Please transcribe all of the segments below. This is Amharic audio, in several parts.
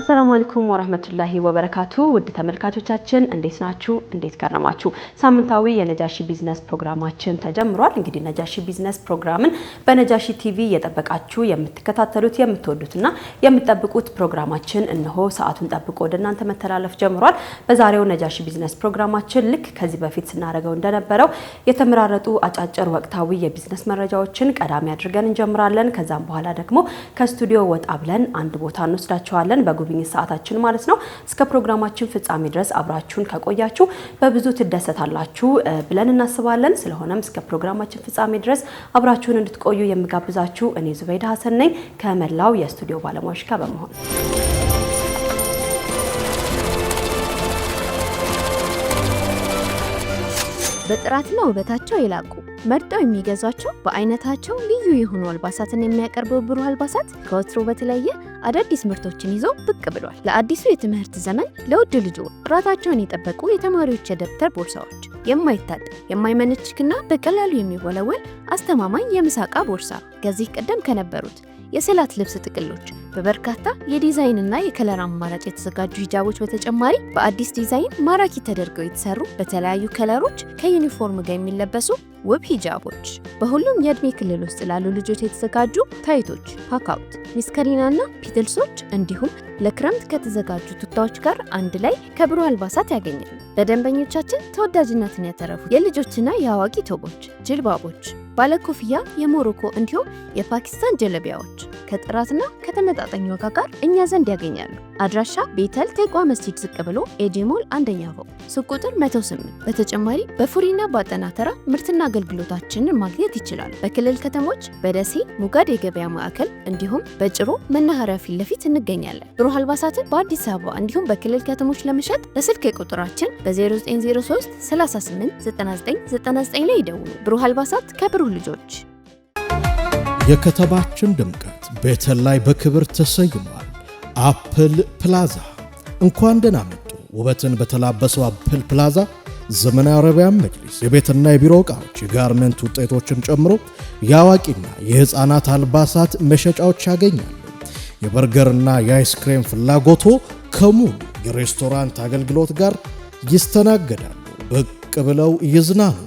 አሰላሙ አለይኩም ወራህመቱላሂ ወበረካቱ ውድ ተመልካቾቻችን እንዴት ናችሁ? እንዴት ከረማችሁ? ሳምንታዊ የነጃሺ ቢዝነስ ፕሮግራማችን ተጀምሯል። እንግዲህ ነጃሺ ቢዝነስ ፕሮግራምን በነጃሺ ቲቪ እየጠበቃችሁ የምትከታተሉት የምትወዱትና የምትጠብቁት ፕሮግራማችን እነሆ ሰዓቱን ጠብቆ ወደ እናንተ መተላለፍ ጀምሯል። በዛሬው ነጃሺ ቢዝነስ ፕሮግራማችን ልክ ከዚህ በፊት ስናደርገው እንደነበረው የተመራረጡ አጫጭር ወቅታዊ የቢዝነስ መረጃዎችን ቀዳሚ አድርገን እንጀምራለን። ከዛም በኋላ ደግሞ ከስቱዲዮ ወጣ ብለን አንድ ቦታ እንወስዳችኋለን ጉብኝት ሰዓታችን ማለት ነው። እስከ ፕሮግራማችን ፍጻሜ ድረስ አብራችሁን ከቆያችሁ በብዙ ትደሰታላችሁ ብለን እናስባለን። ስለሆነም እስከ ፕሮግራማችን ፍጻሜ ድረስ አብራችሁን እንድትቆዩ የምጋብዛችሁ እኔ ዙበይዳ ሀሰን ነኝ ከመላው የስቱዲዮ ባለሙያዎች ጋር በመሆን በጥራትና ውበታቸው የላቁ መርጠው የሚገዟቸው በአይነታቸው ልዩ የሆኑ አልባሳትን የሚያቀርበው ብሩህ አልባሳት ከወትሮ በተለየ አዳዲስ ምርቶችን ይዞ ብቅ ብሏል። ለአዲሱ የትምህርት ዘመን ለውድ ልጆ ጥራታቸውን የጠበቁ የተማሪዎች የደብተር ቦርሳዎች፣ የማይታጠብ የማይመነችክና በቀላሉ የሚወለወል አስተማማኝ የምሳቃ ቦርሳ ከዚህ ቀደም ከነበሩት የሰላት ልብስ ጥቅሎች በበርካታ የዲዛይንና የከለር አማራጭ የተዘጋጁ ሂጃቦች በተጨማሪ በአዲስ ዲዛይን ማራኪ ተደርገው የተሰሩ በተለያዩ ከለሮች ከዩኒፎርም ጋር የሚለበሱ ውብ ሂጃቦች፣ በሁሉም የእድሜ ክልል ውስጥ ላሉ ልጆች የተዘጋጁ ታይቶች፣ ፓካውት፣ ሚስከሪናና ፒትልሶች እንዲሁም ለክረምት ከተዘጋጁ ቱታዎች ጋር አንድ ላይ ከብሩህ አልባሳት ያገኛሉ። ለደንበኞቻችን ተወዳጅነትን ያተረፉ የልጆችና የአዋቂ ቶቦች፣ ጅልባቦች፣ ባለኮፍያ የሞሮኮ እንዲሁም የፓኪስታን ጀለቢያዎች ከጥራትና ከተመጣጣኝ ዋጋ ጋር እኛ ዘንድ ያገኛሉ። አድራሻ ቤተል ቴቋ መስጂድ ዝቅ ብሎ ኤጂሞል አንደኛ ፎቅ ሱቅ ቁጥር 108። በተጨማሪ በፉሪና በአጠና ተራ ምርትና አገልግሎታችንን ማግኘት ይችላሉ። በክልል ከተሞች በደሴ ሙጋድ የገበያ ማዕከል እንዲሁም በጭሮ መናኸሪያ ፊት ለፊት እንገኛለን። ብሩህ አልባሳትን በአዲስ አበባ እንዲሁም በክልል ከተሞች ለመሸጥ በስልክ ቁጥራችን በ0903 38 9999 ላይ ይደውሉ። ብሩህ አልባሳት ከብሩህ ልጆች። የከተማችን ድምቀት ቤተል ላይ በክብር ተሰይሟል። አፕል ፕላዛ እንኳን ደህና መጡ። ውበትን በተላበሰው አፕል ፕላዛ ዘመናዊ አረቢያን መጅሊስ፣ የቤትና የቢሮ ዕቃዎች፣ የጋርመንት ውጤቶችን ጨምሮ የአዋቂና የሕፃናት አልባሳት መሸጫዎች ያገኛሉ። የበርገርና የአይስክሬም ፍላጎቶ ከሙሉ የሬስቶራንት አገልግሎት ጋር ይስተናገዳሉ። ብቅ ብለው ይዝናኑ።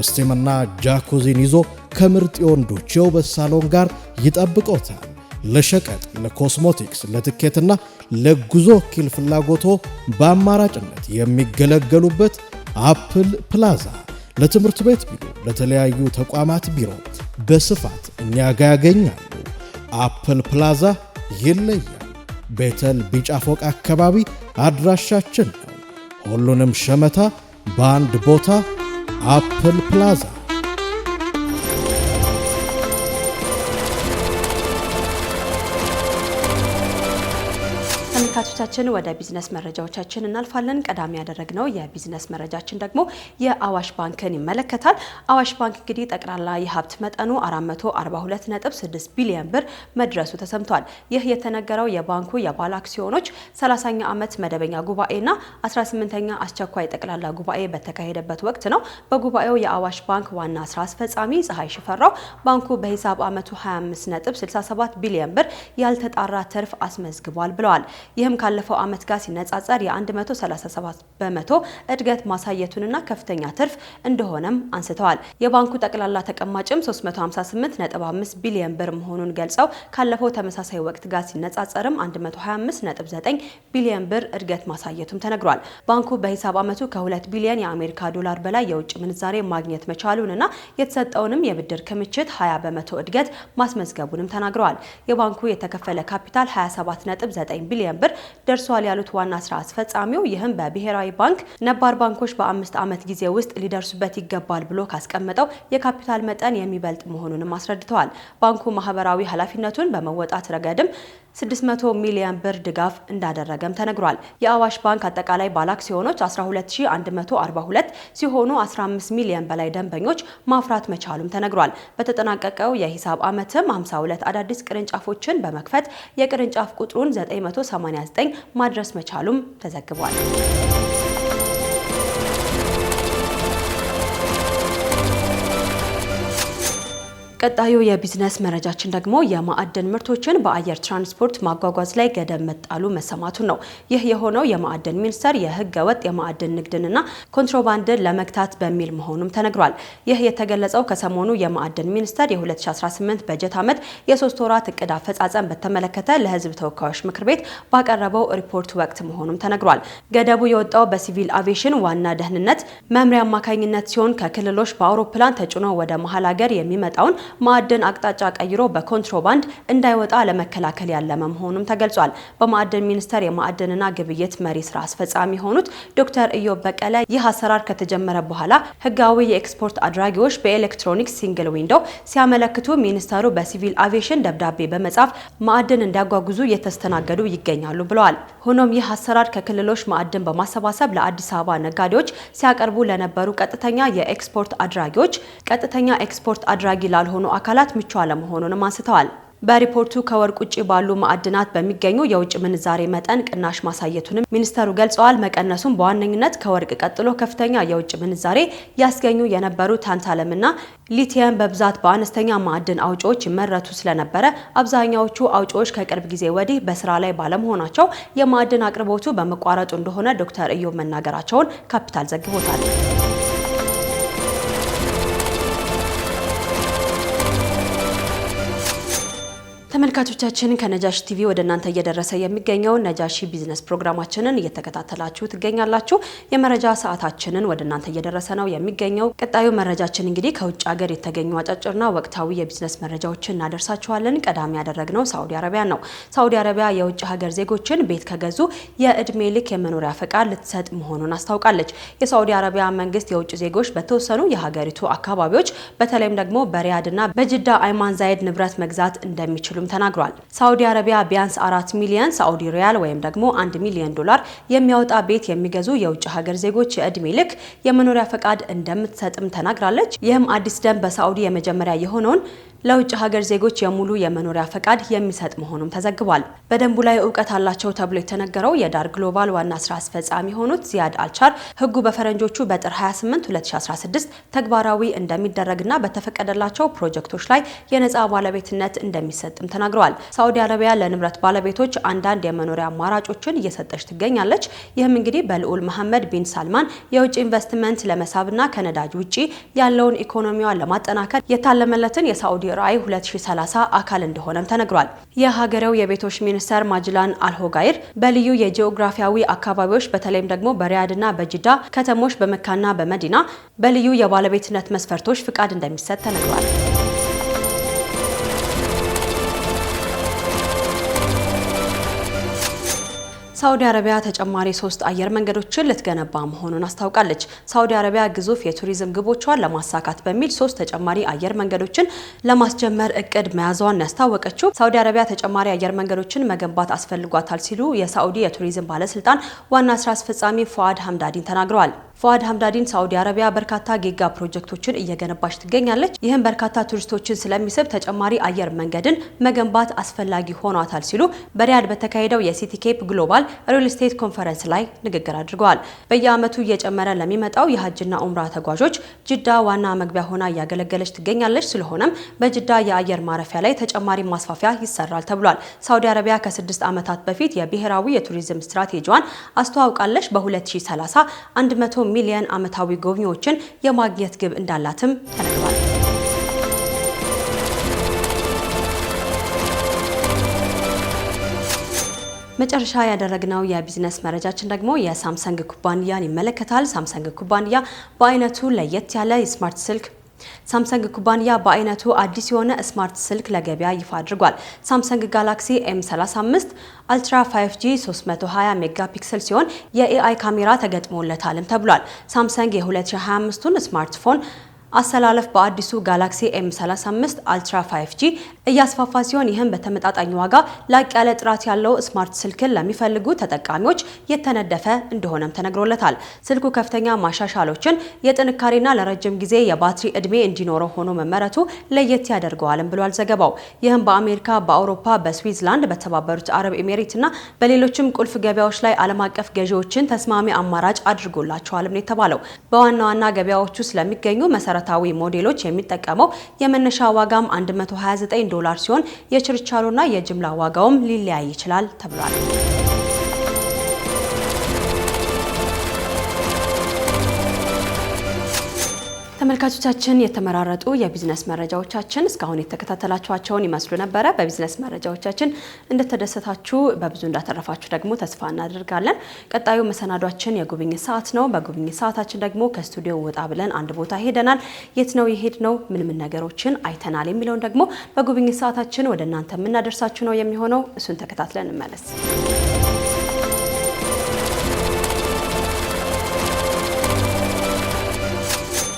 እስቲምና ጃኩዚን ይዞ ከምርጥ የወንዶች የውበት ሳሎን ጋር ይጠብቆታል። ለሸቀጥ፣ ለኮስሞቲክስ፣ ለትኬትና ለጉዞ ወኪል ፍላጎቶ በአማራጭነት የሚገለገሉበት አፕል ፕላዛ ለትምህርት ቤት ቢሮ፣ ለተለያዩ ተቋማት ቢሮ በስፋት እኛ ጋር ያገኛሉ። አፕል ፕላዛ ይለያል። ቤተል ቢጫ ፎቅ አካባቢ አድራሻችን ነው። ሁሉንም ሸመታ በአንድ ቦታ አፕል ፕላዛ። ተመልካቾቻችን ወደ ቢዝነስ መረጃዎቻችን እናልፋለን። ቀዳሚ ያደረግነው የቢዝነስ መረጃችን ደግሞ የአዋሽ ባንክን ይመለከታል። አዋሽ ባንክ እንግዲህ ጠቅላላ የሀብት መጠኑ 442.6 ቢሊዮን ብር መድረሱ ተሰምቷል። ይህ የተነገረው የባንኩ የባለ አክሲዮኖች 30ኛ ዓመት መደበኛ ጉባኤና 18ኛ አስቸኳይ ጠቅላላ ጉባኤ በተካሄደበት ወቅት ነው። በጉባኤው የአዋሽ ባንክ ዋና ስራ አስፈጻሚ ፀሐይ ሽፈራው ባንኩ በሂሳብ ዓመቱ 25.67 ቢሊዮን ብር ያልተጣራ ትርፍ አስመዝግቧል ብለዋል። ይህም ካለፈው ዓመት ጋር ሲነጻጸር የ137 በመቶ እድገት ማሳየቱንና ከፍተኛ ትርፍ እንደሆነም አንስተዋል። የባንኩ ጠቅላላ ተቀማጭም 358.5 ቢሊዮን ብር መሆኑን ገልጸው ካለፈው ተመሳሳይ ወቅት ጋር ሲነጻጸርም 125.9 ቢሊዮን ብር እድገት ማሳየቱም ተነግሯል። ባንኩ በሂሳብ ዓመቱ ከ2 ቢሊዮን የአሜሪካ ዶላር በላይ የውጭ ምንዛሬ ማግኘት መቻሉንና የተሰጠውንም የብድር ክምችት 20 በመቶ እድገት ማስመዝገቡንም ተናግረዋል። የባንኩ የተከፈለ ካፒታል 27.9 ቢሊዮን ብር ደርሷል ያሉት ዋና ስራ አስፈጻሚው ይህም በብሔራዊ ባንክ ነባር ባንኮች በ5 ዓመት ጊዜ ውስጥ ሊደርሱበት ይገባል ብሎ ካስቀመጠው የካፒታል መጠን የሚበልጥ መሆኑንም አስረድተዋል። ባንኩ ማህበራዊ ኃላፊነቱን በመወጣት ረገድም 600 ሚሊዮን ብር ድጋፍ እንዳደረገም ተነግሯል። የአዋሽ ባንክ አጠቃላይ ባለ አክሲዮኖች 12142 ሲሆኑ 15 ሚሊዮን በላይ ደንበኞች ማፍራት መቻሉም ተነግሯል። በተጠናቀቀው የሂሳብ ዓመትም 52 አዳዲስ ቅርንጫፎችን በመክፈት የቅርንጫፍ ቁጥሩን 989 ማድረስ መቻሉም ተዘግቧል። ቀጣዩ የቢዝነስ መረጃችን ደግሞ የማዕድን ምርቶችን በአየር ትራንስፖርት ማጓጓዝ ላይ ገደብ መጣሉ መሰማቱን ነው። ይህ የሆነው የማዕድን ሚኒስቴር የህገ ወጥ የማዕድን ንግድንና ኮንትሮባንድን ለመግታት በሚል መሆኑም ተነግሯል። ይህ የተገለጸው ከሰሞኑ የማዕድን ሚኒስቴር የ2018 በጀት ዓመት የ3 ወራት እቅድ አፈጻጸም በተመለከተ ለህዝብ ተወካዮች ምክር ቤት ባቀረበው ሪፖርት ወቅት መሆኑም ተነግሯል። ገደቡ የወጣው በሲቪል አቪዬሽን ዋና ደህንነት መምሪያ አማካኝነት ሲሆን ከክልሎች በአውሮፕላን ተጭኖ ወደ መሀል ሀገር የሚመጣውን ማዕድን አቅጣጫ ቀይሮ በኮንትሮባንድ እንዳይወጣ ለመከላከል ያለመ መሆኑም ተገልጿል። በማዕድን ሚኒስቴር የማዕድንና ግብይት መሪ ስራ አስፈጻሚ የሆኑት ዶክተር ኢዮብ በቀለ ይህ አሰራር ከተጀመረ በኋላ ህጋዊ የኤክስፖርት አድራጊዎች በኤሌክትሮኒክስ ሲንግል ዊንዶው ሲያመለክቱ ሚኒስቴሩ በሲቪል አቪዬሽን ደብዳቤ በመጻፍ ማዕድን እንዲያጓጉዙ እየተስተናገዱ ይገኛሉ ብለዋል። ሆኖም ይህ አሰራር ከክልሎች ማዕድን በማሰባሰብ ለአዲስ አበባ ነጋዴዎች ሲያቀርቡ ለነበሩ ቀጥተኛ የኤክስፖርት አድራጊዎች ቀጥተኛ ኤክስፖርት አድራጊ ላልሆኑ አካላት ምቹ አለመሆኑንም አንስተዋል። በሪፖርቱ ከወርቅ ውጭ ባሉ ማዕድናት በሚገኙ የውጭ ምንዛሬ መጠን ቅናሽ ማሳየቱንም ሚኒስተሩ ገልጸዋል። መቀነሱም በዋነኝነት ከወርቅ ቀጥሎ ከፍተኛ የውጭ ምንዛሬ ያስገኙ የነበሩ ታንታለምና ሊቲየም በብዛት በአነስተኛ ማዕድን አውጪዎች ይመረቱ ስለነበረ አብዛኛዎቹ አውጪዎች ከቅርብ ጊዜ ወዲህ በስራ ላይ ባለመሆናቸው የማዕድን አቅርቦቱ በመቋረጡ እንደሆነ ዶክተር ኢዮብ መናገራቸውን ካፒታል ዘግቦታል። ተመልካቾቻችን ከነጃሺ ቲቪ ወደ እናንተ እየደረሰ የሚገኘው ነጃሺ ቢዝነስ ፕሮግራማችንን እየተከታተላችሁ ትገኛላችሁ። የመረጃ ሰዓታችንን ወደ እናንተ እየደረሰ ነው የሚገኘው። ቀጣዩ መረጃችን እንግዲህ ከውጭ ሀገር የተገኙ አጫጭርና ወቅታዊ የቢዝነስ መረጃዎችን እናደርሳችኋለን። ቀዳሚ ያደረግነው ሳዑዲ አረቢያ ነው። ሳዑዲ አረቢያ የውጭ ሀገር ዜጎችን ቤት ከገዙ የእድሜ ልክ የመኖሪያ ፈቃድ ልትሰጥ መሆኑን አስታውቃለች። የሳዑዲ አረቢያ መንግስት የውጭ ዜጎች በተወሰኑ የሀገሪቱ አካባቢዎች በተለይም ደግሞ በሪያድና በጅዳ አይማን ዛይድ ንብረት መግዛት እንደሚችሉ ተናግሯል። ሳዑዲ አረቢያ ቢያንስ 4 ሚሊዮን ሳዑዲ ሪያል ወይም ደግሞ 1 ሚሊዮን ዶላር የሚያወጣ ቤት የሚገዙ የውጭ ሀገር ዜጎች የእድሜ ልክ የመኖሪያ ፈቃድ እንደምትሰጥም ተናግራለች። ይህም አዲስ ደንብ በሳዑዲ የመጀመሪያ የሆነውን ለውጭ ሀገር ዜጎች የሙሉ የመኖሪያ ፈቃድ የሚሰጥ መሆኑም ተዘግቧል። በደንቡ ላይ እውቀት አላቸው ተብሎ የተነገረው የዳር ግሎባል ዋና ስራ አስፈጻሚ የሆኑት ዚያድ አልቻር ህጉ በፈረንጆቹ በጥር 28 2016 ተግባራዊ እንደሚደረግና በተፈቀደላቸው ፕሮጀክቶች ላይ የነጻ ባለቤትነት እንደሚሰጥም ተናግረዋል። ሳዑዲ አረቢያ ለንብረት ባለቤቶች አንዳንድ የመኖሪያ አማራጮችን እየሰጠች ትገኛለች። ይህም እንግዲህ በልዑል መሐመድ ቢን ሳልማን የውጭ ኢንቨስትመንት ለመሳብና ከነዳጅ ውጪ ያለውን ኢኮኖሚዋን ለማጠናከር የታለመለትን የሳዑዲ ራዕይ 2030 አካል እንደሆነም ተነግሯል። የሀገሬው የቤቶች ሚኒስተር ማጅላን አልሆጋይር በልዩ የጂኦግራፊያዊ አካባቢዎች በተለይም ደግሞ በሪያድና በጅዳ ከተሞች በመካና በመዲና በልዩ የባለቤትነት መስፈርቶች ፍቃድ እንደሚሰጥ ተነግሯል። ሳዑዲ አረቢያ ተጨማሪ 3 አየር መንገዶችን ልትገነባ መሆኑን አስታውቃለች። ሳዑዲ አረቢያ ግዙፍ የቱሪዝም ግቦቿን ለማሳካት በሚል 3 ተጨማሪ አየር መንገዶችን ለማስጀመር እቅድ መያዟን ያስታወቀችው ሳዑዲ አረቢያ ተጨማሪ አየር መንገዶችን መገንባት አስፈልጓታል ሲሉ የሳዑዲ የቱሪዝም ባለስልጣን ዋና ስራ አስፈጻሚ ፉአድ ሐምዳዲን ተናግረዋል። ፉአድ ሐምዳዲን ሳዑዲ አረቢያ በርካታ ጊጋ ፕሮጀክቶችን እየገነባች ትገኛለች። ይህም በርካታ ቱሪስቶችን ስለሚስብ ተጨማሪ አየር መንገድን መገንባት አስፈላጊ ሆኗታል ሲሉ በሪያድ በተካሄደው የሲቲ ኬፕ ግሎባል ሪል ስቴት ኮንፈረንስ ላይ ንግግር አድርገዋል። በየዓመቱ እየጨመረ ለሚመጣው የሀጅና ኡምራ ተጓዦች ጅዳ ዋና መግቢያ ሆና እያገለገለች ትገኛለች። ስለሆነም በጅዳ የአየር ማረፊያ ላይ ተጨማሪ ማስፋፊያ ይሰራል ተብሏል። ሳዑዲ አረቢያ ከ6 ዓመታት በፊት የብሔራዊ የቱሪዝም ስትራቴጂዋን አስተዋውቃለች። በ2030 100 ሚሊዮን ዓመታዊ ጎብኚዎችን የማግኘት ግብ እንዳላትም ተነግሯል። መጨረሻ ያደረግነው የቢዝነስ መረጃችን ደግሞ የሳምሰንግ ኩባንያን ይመለከታል። ሳምሰንግ ኩባንያ በአይነቱ ለየት ያለ ስማርት ስልክ ሳምሰንግ ኩባንያ በአይነቱ አዲስ የሆነ ስማርት ስልክ ለገበያ ይፋ አድርጓል። ሳምሰንግ ጋላክሲ M35 አልትራ 5G 320 ሜጋፒክሰል ሲሆን የኤአይ ካሜራ ተገጥሞለታልም ተብሏል። ሳምሰንግ የ2025ቱን ስማርትፎን አሰላለፍ በአዲሱ ጋላክሲ M35 አልትራ 5G እያስፋፋ ሲሆን ይህም በተመጣጣኝ ዋጋ ላቅ ያለ ጥራት ያለው ስማርት ስልክን ለሚፈልጉ ተጠቃሚዎች የተነደፈ እንደሆነም ተነግሮለታል። ስልኩ ከፍተኛ ማሻሻሎችን የጥንካሬና ለረጅም ጊዜ የባትሪ እድሜ እንዲኖረው ሆኖ መመረቱ ለየት ያደርገዋልም ብሏል ዘገባው። ይህም በአሜሪካ፣ በአውሮፓ፣ በስዊዝርላንድ፣ በተባበሩት አረብ ኤሚሬትና በሌሎችም ቁልፍ ገበያዎች ላይ ዓለም አቀፍ ገዢዎችን ተስማሚ አማራጭ አድርጎላቸዋልም ነው የተባለው። በዋና ዋና ገበያዎቹ ስለሚገኙ መሰረታዊ መሰረታዊ ሞዴሎች የሚጠቀመው የመነሻ ዋጋም $129 ሲሆን የችርቻሮና የጅምላ ዋጋውም ሊለያይ ይችላል ተብሏል። ተመልካቾቻችን የተመራረጡ የቢዝነስ መረጃዎቻችን እስካሁን የተከታተላችኋቸውን ይመስሉ ነበረ። በቢዝነስ መረጃዎቻችን እንደተደሰታችሁ በብዙ እንዳተረፋችሁ ደግሞ ተስፋ እናደርጋለን። ቀጣዩ መሰናዷችን የጉብኝት ሰዓት ነው። በጉብኝት ሰዓታችን ደግሞ ከስቱዲዮ ወጣ ብለን አንድ ቦታ ሄደናል። የት ነው የሄድነው? ምን ነገሮችን አይተናል? የሚለውን ደግሞ በጉብኝት ሰዓታችን ወደ እናንተ የምናደርሳችሁ ነው የሚሆነው። እሱን ተከታትለን እንመለስ።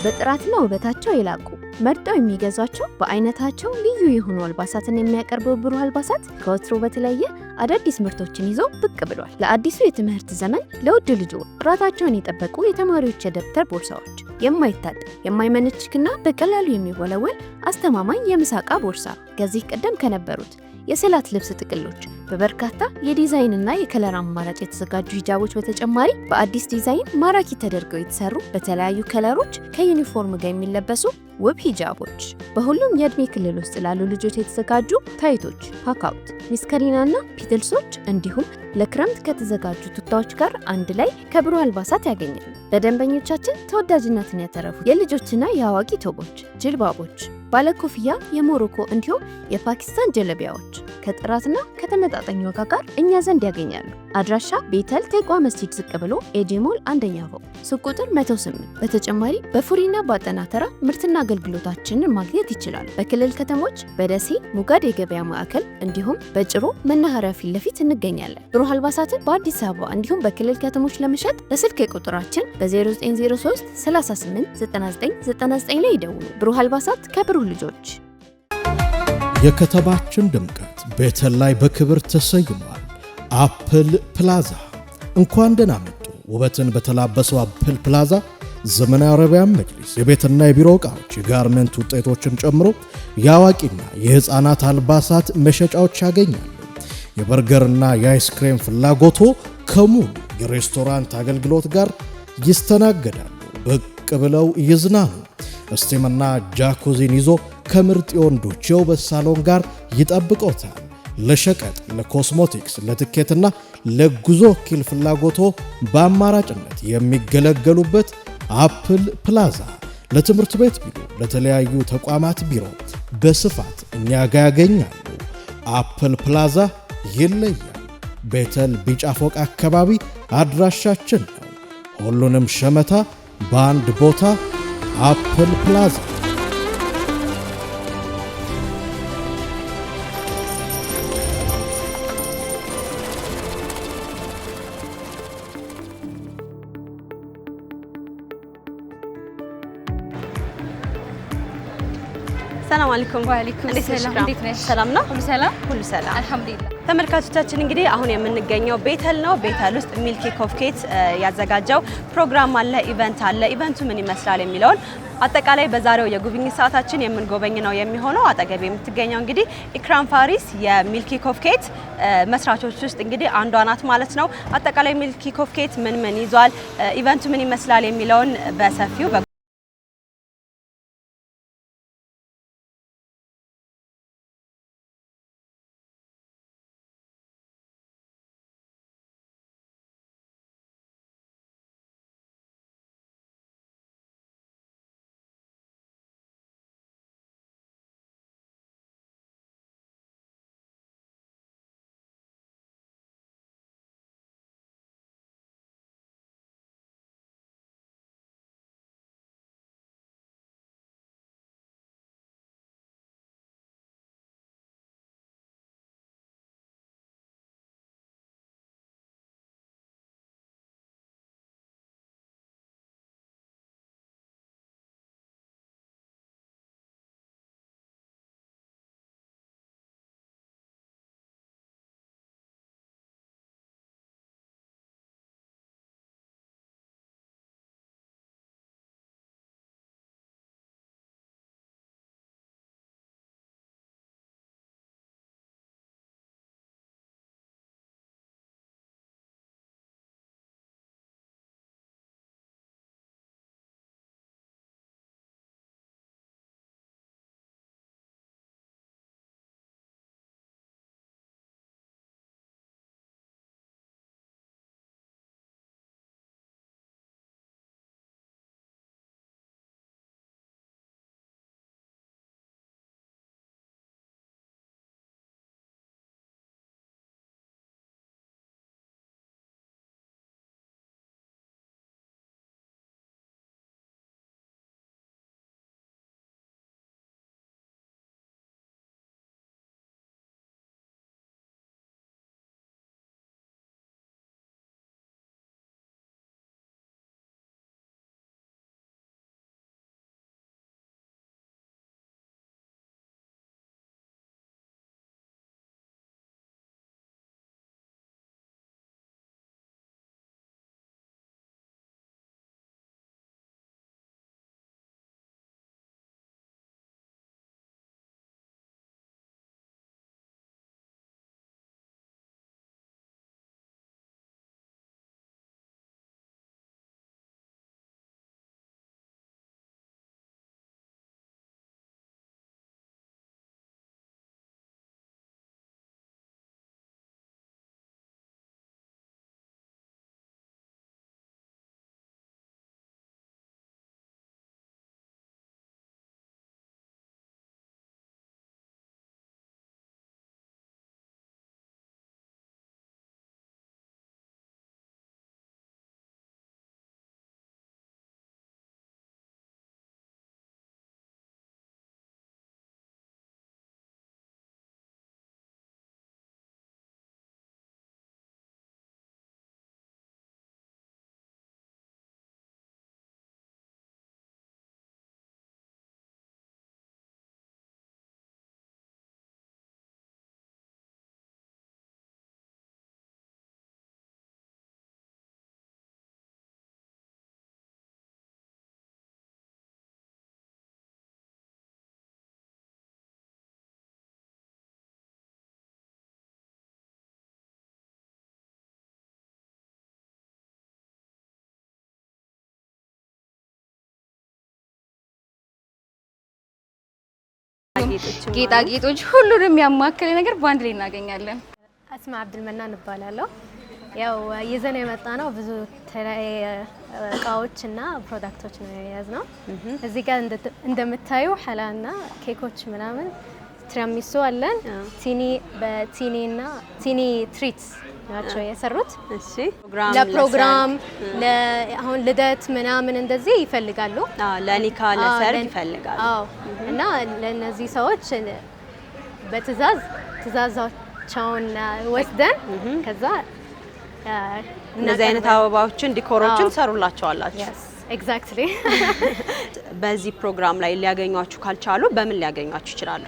በጥራትና ውበታቸው የላቁ መርጠው የሚገዟቸው በአይነታቸው ልዩ የሆኑ አልባሳትን የሚያቀርበው ብሩህ አልባሳት ከወትሮ በተለየ አዳዲስ ምርቶችን ይዞ ብቅ ብሏል። ለአዲሱ የትምህርት ዘመን ለውድ ልጆ ጥራታቸውን የጠበቁ የተማሪዎች የደብተር ቦርሳዎች፣ የማይታጠብ የማይመነችክና በቀላሉ የሚወለወል አስተማማኝ የምሳቃ ቦርሳ ከዚህ ቀደም ከነበሩት የሰላት ልብስ ጥቅሎች በበርካታ የዲዛይንና የከለር አማራጭ የተዘጋጁ ሂጃቦች በተጨማሪ በአዲስ ዲዛይን ማራኪ ተደርገው የተሰሩ በተለያዩ ከለሮች ከዩኒፎርም ጋር የሚለበሱ ውብ ሂጃቦች፣ በሁሉም የእድሜ ክልል ውስጥ ላሉ ልጆች የተዘጋጁ ታይቶች፣ ፓካውት፣ ሚስከሪናና ፒትልሶች እንዲሁም ለክረምት ከተዘጋጁ ቱታዎች ጋር አንድ ላይ ከብሩህ አልባሳት ያገኛሉ። በደንበኞቻችን ተወዳጅነትን ያተረፉ የልጆችና የአዋቂ ቶቦች፣ ጅልባቦች፣ ባለኮፍያ የሞሮኮ እንዲሁም የፓኪስታን ጀለቢያዎች ከጥራትና ከተመጣጣኝ ዋጋ ጋር እኛ ዘንድ ያገኛሉ። አድራሻ ቤተል ቴቋ መስጂድ ዝቅ ብሎ ኤጂሞል አንደኛ ፎቅ ሱቅ ቁጥር 108። በተጨማሪ በፉሪና በአጠናተራ ምርትና አገልግሎታችንን ማግኘት ይችላሉ። በክልል ከተሞች በደሴ ሙጋድ የገበያ ማዕከል እንዲሁም በጭሮ መናኸሪያ ፊት ለፊት እንገኛለን። ብሩህ አልባሳትን በአዲስ አበባ እንዲሁም በክልል ከተሞች ለመሸጥ በስልክ ቁጥራችን በ0903 38 9999 ላይ ይደውሉ። ብሩህ አልባሳት ከብሩህ ልጆች። የከተማችን ድምቀት ቤተል ላይ በክብር ተሰይሟል። አፕል ፕላዛ እንኳን ደህና መጡ። ውበትን በተላበሰው አፕል ፕላዛ ዘመናዊ አረቢያን መጅሊስ፣ የቤትና የቢሮ ዕቃዎች፣ የጋርመንት ውጤቶችን ጨምሮ የአዋቂና የሕፃናት አልባሳት መሸጫዎች ያገኛሉ። የበርገርና የአይስክሬም ፍላጎቶ ከሙሉ የሬስቶራንት አገልግሎት ጋር ይስተናገዳሉ። ብቅ ብለው ይዝናኑ። እስቲምና ጃኩዚን ይዞ ከምርጥ የወንዶች የውበት ሳሎን ጋር ይጠብቆታል። ለሸቀጥ፣ ለኮስሞቲክስ፣ ለትኬትና ለጉዞ ወኪል ፍላጎቶ በአማራጭነት የሚገለገሉበት አፕል ፕላዛ ለትምህርት ቤት ቢሮ፣ ለተለያዩ ተቋማት ቢሮ በስፋት እኛ ጋር ያገኛሉ። አፕል ፕላዛ ይለያል። ቤተል ቢጫ ፎቅ አካባቢ አድራሻችን ነው። ሁሉንም ሸመታ በአንድ ቦታ አፕል ፕላዛ። ሰላም አለይኩም። ወአለይኩም ሰላም። እንዴት ነሽ? ሰላም ነው? ሁሉ ሰላም? ሁሉ ሰላም አልሐምዱሊላህ። ተመልካቾቻችን እንግዲህ አሁን የምንገኘው ቤተል ነው። ቤተል ውስጥ ሚልኪ ኮፍኬት ያዘጋጀው ፕሮግራም አለ፣ ኢቨንት አለ። ኢቨንቱ ምን ይመስላል የሚለውን አጠቃላይ በዛሬው የጉብኝት ሰዓታችን የምንጎበኝ ነው የሚሆነው። አጠገብ የምትገኘው እንግዲህ ኢክራም ፋሪስ የሚልኪ ኮፍኬት መስራቾች ውስጥ እንግዲህ አንዷ ናት ማለት ነው። አጠቃላይ ሚልኪ ኮፍኬት ምን ይዟል፣ ኢቨንቱ ምን ይመስላል የሚለውን በሰፊው ጌጣጌጦች ሁሉንም ያማከለ ነገር በአንድ ላይ እናገኛለን። አስማ አብዱልመናን እባላለሁ። ያው ይዘን የመጣ ነው ብዙ እቃዎችና ፕሮዳክቶች ነው የያዝነው። እዚህ ጋር እንደምታዩ ሐላና ኬኮች ምናምን ትራሚሱ አለን። በቲኒና ቲኒ ትሪትስ ናቸው የሰሩት። እሺ ለፕሮግራም አሁን ልደት ምናምን እንደዚህ ይፈልጋሉ። ለኒካ ለሰርግ ይፈልጋሉ። እና ለነዚህ ሰዎች ትእዛዛቸውን ወስደን ከዛ እነዚህ አይነት አበባዎችን ዲኮሮችን ሰሩላቸዋላችሁ? ኤግዛክትሊ። በዚህ ፕሮግራም ላይ ሊያገኟችሁ ካልቻሉ በምን ሊያገኟችሁ ይችላሉ?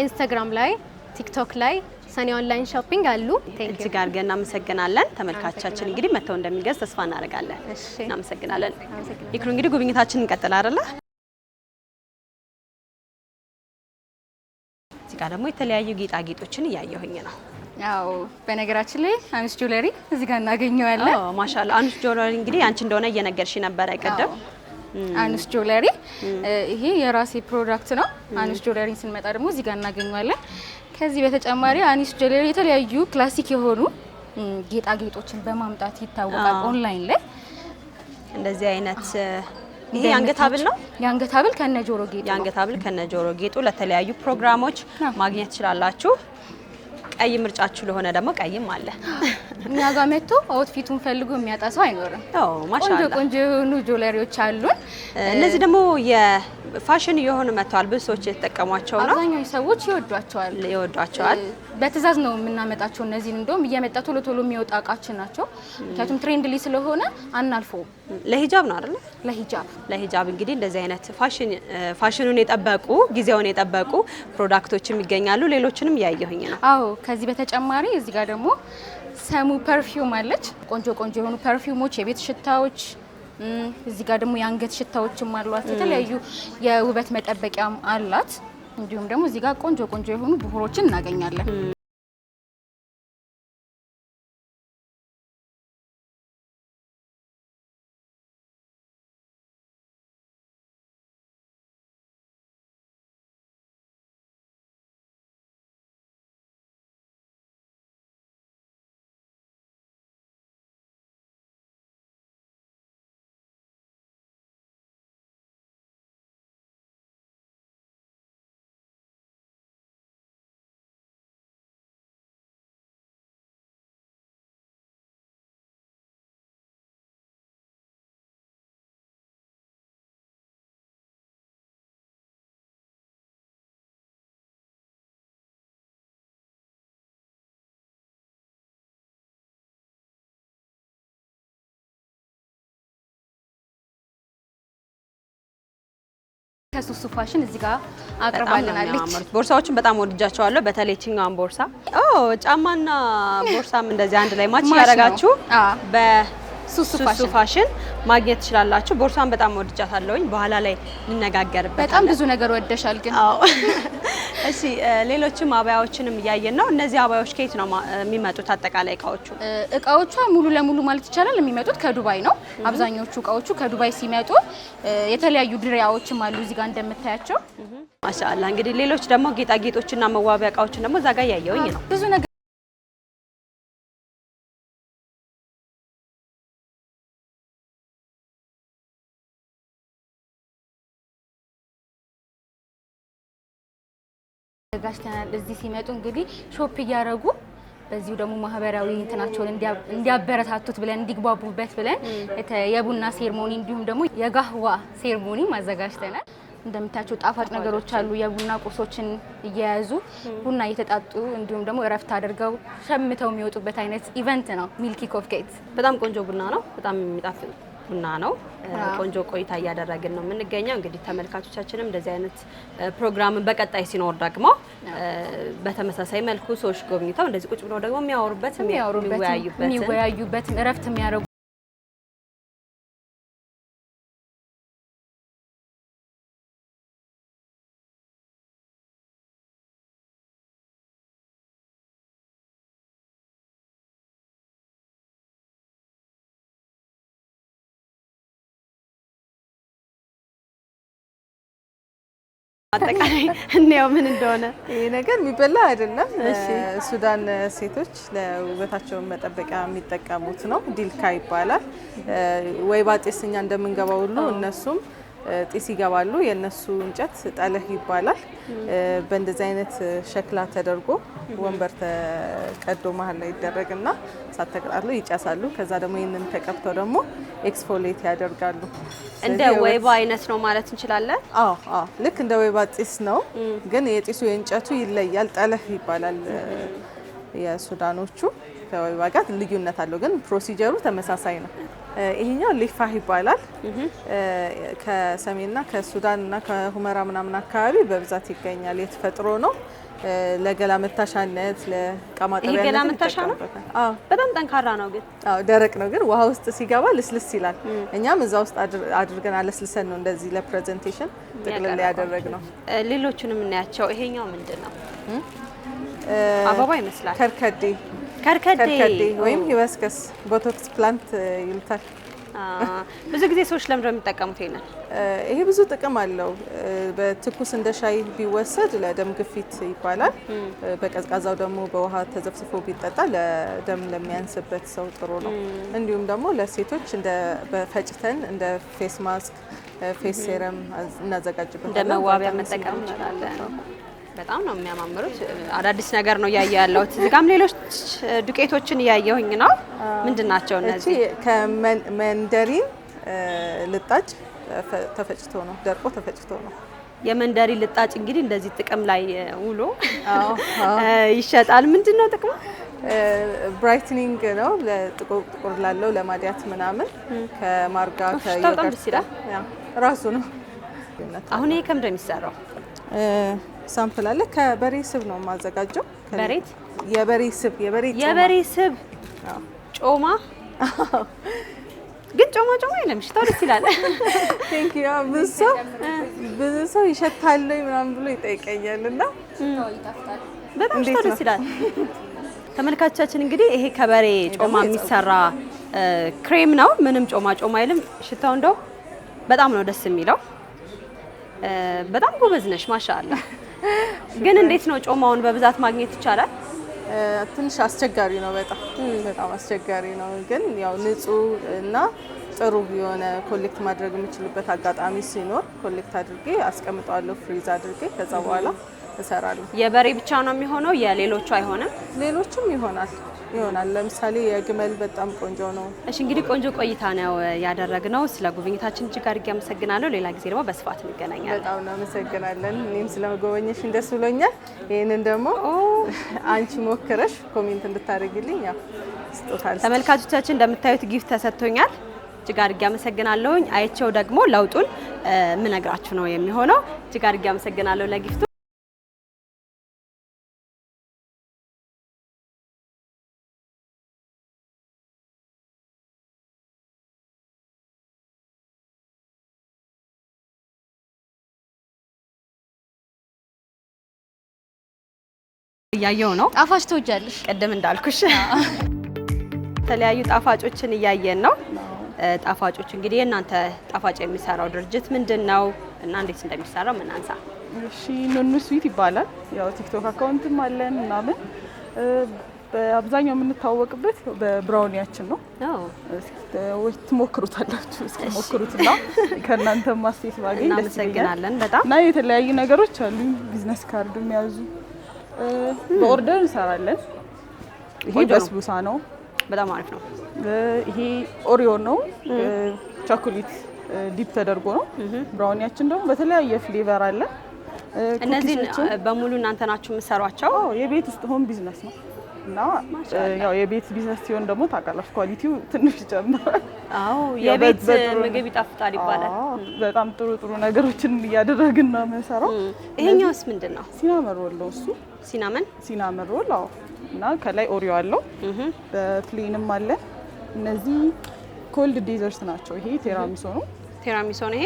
ኢንስታግራም ላይ፣ ቲክቶክ ላይ ሰኒ ኦንላይን ሾፒንግ አሉ። እጅግ አድርገን እናመሰግናለን። ተመልካቾቻችን እንግዲህ መተው እንደሚገዝ ተስፋ እናደርጋለን። እናመሰግናለን። ይክሩ እንግዲህ ጉብኝታችን እንቀጥል አይደለ? እዚህ ጋር ደግሞ የተለያዩ ጌጣጌጦችን እያየሁኝ ነው። ያው በነገራችን ላይ አንስ ጆለሪ እዚህ ጋር እናገኘዋለን። ማሻአላ አንስ ጆለሪ እንግዲህ አንቺ እንደሆነ እየነገርሽ ነበር አይቀደም? አንስ ጆለሪ ይሄ የራሴ ፕሮዳክት ነው። አንስ ጆለሪ ስንመጣ ደግሞ እዚህ ጋር እናገኘዋለን። ከዚህ በተጨማሪ አንስ ጆለሪ የተለያዩ ክላሲክ የሆኑ ጌጣጌጦችን በማምጣት ይታወቃል። ኦንላይን ላይ እንደዚህ አይነት ይሄ የአንገት ሐብል ነው። የአንገት ሐብል ከነጆሮ ጌጡ የአንገት ሐብል ከነጆሮ ጌጡ ለተለያዩ ፕሮግራሞች ማግኘት ትችላላችሁ። ቀይ ምርጫችሁ ለሆነ ደግሞ ቀይም አለ። እኛ ጋር መጥቶ አውትፊቱን ፈልጎ የሚያጣ ሰው አይኖርም። ማሻአላ ቆንጆ የሆኑ ጆለሪዎች አሉን። እነዚህ ደግሞ የፋሽን የሆኑ መጥተዋል። ብዙ ሰዎች የተጠቀሟቸው ነው። አብዛኛው ሰዎች ይወዷቸዋል። በትእዛዝ ነው የምናመጣቸው። እነዚህን እንደውም እየመጣ ቶሎ ቶሎ የሚወጣ እቃችን ናቸው። ምክንያቱም ትሬንድሊ ስለሆነ አናልፈውም። ለሂጃብ ነው አይደል? ለሂጃብ እንግዲህ እንደዚህ አይነት ፋሽኑን የጠበቁ ጊዜውን የጠበቁ ፕሮዳክቶችም ይገኛሉ። ሌሎችንም እያየሁኝ ነው። አዎ ከዚህ በተጨማሪ እዚህ ጋር ደግሞ ሰሙ ፐርፊውም አለች። ቆንጆ ቆንጆ የሆኑ ፐርፊውሞች፣ የቤት ሽታዎች፣ እዚህ ጋር ደግሞ የአንገት ሽታዎችም አሏት። የተለያዩ የውበት መጠበቂያም አላት። እንዲሁም ደግሞ እዚህ ጋር ቆንጆ ቆንጆ የሆኑ ብሁሮችን እናገኛለን። ከሱሱ ፋሽን እዚህ ጋር አቅርባለናለች። ቦርሳዎችን በጣም ወድጃቸዋለሁ። በተለይ ቺንጋን ቦርሳ ጫማና ቦርሳም እንደዚህ አንድ ላይ ማች ያደርጋችሁ በሱሱ ፋሽን ማግኘት ትችላላችሁ። ቦርሳን በጣም ወድጃታለሁኝ። በኋላ ላይ እንነጋገርበት። በጣም ብዙ ነገር ወደሻል ግን። እሺ ሌሎችም አባያዎችንም እያየን ነው። እነዚህ አባያዎች ከየት ነው የሚመጡት? አጠቃላይ እቃዎቹ ሙሉ ለሙሉ ማለት ይቻላል የሚመጡት ከዱባይ ነው። አብዛኞቹ እቃዎቹ ከዱባይ ሲመጡ የተለያዩ ድሪያዎችም አሉ እዚህ ጋር እንደምታያቸው። ማሻአላ እንግዲህ ሌሎች ደግሞ ጌጣጌጦችና መዋቢያ እቃዎችን ደግሞ እዛ ጋር እያየሁኝ ነው። ብዙ ነገር ጋሽተናል። እዚህ ሲመጡ እንግዲህ ሾፕ እያደረጉ በዚሁ ደግሞ ማህበራዊ እንትናቸውን እንዲያበረታቱት ብለን እንዲግባቡበት ብለን የቡና ሴርሞኒ እንዲሁም ደግሞ የጋህዋ ሴርሞኒ ማዘጋጅተናል። እንደምታያቸው ጣፋጭ ነገሮች አሉ። የቡና ቁርሶችን እየያዙ ቡና እየተጣጡ እንዲሁም ደግሞ እረፍት አድርገው ሸምተው የሚወጡበት አይነት ኢቨንት ነው። ሚልኪ ኮፍ ኬት በጣም ቆንጆ ቡና ነው። በጣም የሚጣፍጥ ቡና ነው። ቆንጆ ቆይታ እያደረግን ነው የምንገኘው። እንግዲህ ተመልካቾቻችንም እንደዚህ አይነት ፕሮግራምን በቀጣይ ሲኖር ደግሞ በተመሳሳይ መልኩ ሰዎች ጎብኝተው እንደዚህ ቁጭ ብለው ደግሞ የሚወያዩበት እረፍት የሚያደርጉ አጠቃላይ እንየው ምን እንደሆነ። ይሄ ነገር የሚበላ አይደለም። ሱዳን ሴቶች ለውበታቸው መጠበቂያ የሚጠቀሙት ነው። ዲልካ ይባላል። ወይባ ጢስ እኛ እንደምንገባው ሁሉ እነሱም ጢስ ይገባሉ። የነሱ እንጨት ጠለህ ይባላል። በእንደዚህ አይነት ሸክላ ተደርጎ ወንበር ተቀዶ መሀል ላይ ይደረግና እሳት ተቀጣጥሎ ይጨሳሉ። ከዛ ደግሞ ይህንን ተቀብተው ደግሞ ኤክስፎሌት ያደርጋሉ። እንደ ወይባ አይነት ነው ማለት እንችላለን? አዎ አዎ፣ ልክ እንደ ወይባ ጢስ ነው፣ ግን የጢሱ የእንጨቱ ይለያል። ጠለህ ይባላል የሱዳኖቹ። ከወይባ ጋር ልዩነት አለው፣ ግን ፕሮሲጀሩ ተመሳሳይ ነው። ይሄኛው ሊፋህ ይባላል። ከሰሜንና ከሱዳንና ከሁመራ ምናምን አካባቢ በብዛት ይገኛል። የተፈጥሮ ነው። ለገላ መታሻነት፣ ለዕቃ ማጠቢያነት። ይሄ ገላ መታሻ ነው? አዎ። በጣም ጠንካራ ነው ግን። አዎ፣ ደረቅ ነው ግን ውሃ ውስጥ ሲገባ ልስልስ ይላል። እኛም እዛ ውስጥ አድርገን አለስልሰን ነው እንደዚህ ለፕሬዘንቴሽን ጥቅልል ያደረግ ነው። ሌሎቹንም እናያቸው። ይሄኛው ምንድን ነው? አበባ ይመስላል። ከርከዴ ወይም ሂቢስከስ ቦቶክስ ፕላንት ይሉታል። ብዙ ጊዜ ሰዎች ለምንድን ነው የሚጠቀሙት ይሄንን? ይሄ ብዙ ጥቅም አለው። በትኩስ እንደ ሻይ ቢወሰድ ለደም ግፊት ይባላል። በቀዝቃዛው ደግሞ በውሃ ተዘፍዝፎ ቢጠጣ ለደም ለሚያንስበት ሰው ጥሩ ነው። እንዲሁም ደግሞ ለሴቶች እንደ በፈጭተን እንደ ፌስ ማስክ፣ ፌስ ሴረም እናዘጋጅበታለን። እንደ መዋቢያ መጠቀም እንችላለን። በጣም ነው የሚያማምሩት። አዳዲስ ነገር ነው እያየሁ ያለሁት። እዚህ ጋርም ሌሎች ዱቄቶችን እያየሁኝ ነው። ምንድን ናቸው እነዚህ? ከመንደሪን ልጣጭ ተፈጭቶ ነው፣ ደርቆ ተፈጭቶ ነው። የመንደሪ ልጣጭ እንግዲህ እንደዚህ ጥቅም ላይ ውሎ ይሸጣል። ምንድን ነው ጥቅሙ? ብራይትኒንግ ነው፣ ለጥቁር ላለው ለማዲያት ምናምን ከማርጋ ከዮጋርት ራሱ ነው። አሁን ይሄ ከምንድን ነው የሚሰራው? ሳምፕል አለ። ከበሬ ስብ ነው የማዘጋጀው። በሬት? የበሬ ስብ፣ የበሬ ስብ ጮማ። ግን ጮማ አይልም፣ ሽታው ደስ ይላል። ቴንክ ዩ። ብዙ ሰው ይሸታል ምናምን ብሎ ይጠይቀኛል እና በጣም ሽታው ደስ ይላል። ተመልካቾቻችን እንግዲህ ይሄ ከበሬ ጮማ የሚሰራ ክሬም ነው። ምንም ጮማ አይልም። ሽታው እንደው በጣም ነው ደስ የሚለው። በጣም ጎበዝ ነሽ ማሻአላ። ግን እንዴት ነው ጮማውን በብዛት ማግኘት ይቻላል? ትንሽ አስቸጋሪ ነው፣ በጣም አስቸጋሪ ነው። ግን ያው ንጹህ እና ጥሩ የሆነ ኮሌክት ማድረግ የምችልበት አጋጣሚ ሲኖር ኮሌክት አድርጌ አስቀምጠዋለሁ፣ ፍሪዝ አድርጌ ከዛ በኋላ እሰራለሁ። የበሬ ብቻ ነው የሚሆነው? የሌሎቹ አይሆንም? ሌሎችም ይሆናል። ለምሳሌ የግመል በጣም ቆንጆ ነው። እሺ እንግዲህ ቆንጆ ቆይታ ነው ያደረግነው። ስለ ጉብኝታችን እጅግ አድርጌ አመሰግናለሁ። ሌላ ጊዜ ደግሞ በስፋት እንገናኛለን። በጣም እናመሰግናለን። እኔም ስለመጎበኘሽ ደስ ብሎኛል። ይሄንን ደግሞ አንቺ ሞክረሽ ኮሜንት እንድታደርጊልኝ ያው ስጦታል። ተመልካቾቻችን እንደምታዩት ጊፍት ተሰጥቶኛል። እጅግ አድርጌ አመሰግናለሁኝ። አይቼው ደግሞ ለውጡን ምነግራችሁ ነው የሚሆነው። እጅግ አድርጌ አመሰግናለሁ ለጊፍቱ። እያየው ነው። ጣፋጭ ትወጃለሽ? ቅድም እንዳልኩሽ የተለያዩ ጣፋጮችን እያየን ነው። ጣፋጮች እንግዲህ የእናንተ ጣፋጭ የሚሰራው ድርጅት ምንድን ነው እና እንዴት እንደሚሰራ ምን አንሳ? እሺ ኑኑ ስዊት ይባላል። ያው ቲክቶክ አካውንትም አለን ምናምን። በአብዛኛው የምንታወቅበት በብራውኒያችን ነው። ወይ ትሞክሩታላችሁ? እስኪ ሞክሩትና ከእናንተ ማስተያየት ባገኝ ደስ ይለኛል። እናመሰግናለን በጣም። እና የተለያዩ ነገሮች አሉ። ቢዝነስ ካርድ የሚያዙ በኦርደር እንሰራለን። ይሄ በስቡሳ ነው፣ በጣም አሪፍ ነው። ይሄ ኦሪዮ ነው፣ ቾኮሌት ዲፕ ተደርጎ ነው። ብራውኒያችን ደግሞ በተለያየ ፍሌቨር አለ። እነዚህ በሙሉ እናንተ ናችሁ የምትሰሯቸው? የቤት ውስጥ ሆም ቢዝነስ ነው እና ያው የቤት ቢዝነስ ሲሆን ደግሞ ታውቃላችሁ ኳሊቲው ትንሽ ይጨምራል። አዎ የቤት ምግብ ይጣፍጣል ይባላል። በጣም ጥሩ ነገሮችን እያደረግን ነው የምንሰራው። ይሄኛውስ ምንድን ነው? ሲናመን ሮል ነው እሱ። ሲናመን ሮል። አዎ። እና ከላይ ኦሪዮ አለው፣ በፕሌንም አለ። እነዚህ ኮልድ ዴዘርት ናቸው። ይሄ ቴራሚሶ ነው። ይሄ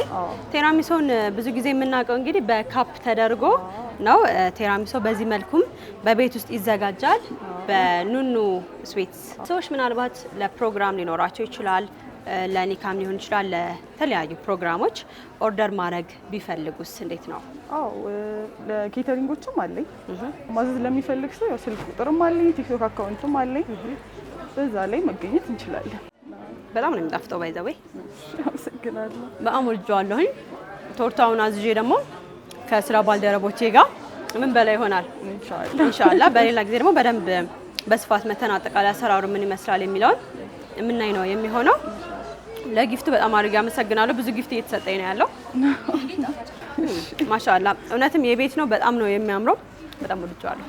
ቴራሚሶን ብዙ ጊዜ የምናውቀው እንግዲህ በካፕ ተደርጎ ነው። ቴራሚሶ በዚህ መልኩም በቤት ውስጥ ይዘጋጃል። በኑኑ ስዊትስ ሰዎች ምናልባት ለፕሮግራም ሊኖራቸው ይችላል፣ ለኒካም ሊሆን ይችላል ለተለያዩ ፕሮግራሞች ኦርደር ማድረግ ቢፈልጉስ እንዴት ነው? አዎ ለኬተሪንጎችም አለኝ። ማዘዝ ለሚፈልግ ሰው ያው ስልክ ቁጥርም አለኝ፣ ቲክቶክ አካውንትም አለኝ። በዛ ላይ መገኘት እንችላለን። በጣም ነው የሚጣፍጠው። ባይዘዌ አመሰግናለሁ። በጣም ወድጄዋለሁኝ። ቶርታውን አዝዤ ደግሞ ከስራ ባልደረቦቼ ጋር ምን በላይ ይሆናል ኢንሻአላህ። በሌላ ጊዜ ደግሞ በደንብ በስፋት መተን አጠቃላይ አሰራሩ ምን ይመስላል የሚለውን የምናይ ነው የሚሆነው። ለጊፍቱ በጣም አድርጌ አመሰግናለሁ። ብዙ ጊፍት እየተሰጠኝ ነው ያለው። ማሻአላህ እውነትም የቤት ነው። በጣም ነው የሚያምረው። በጣም ወድጄዋለሁ።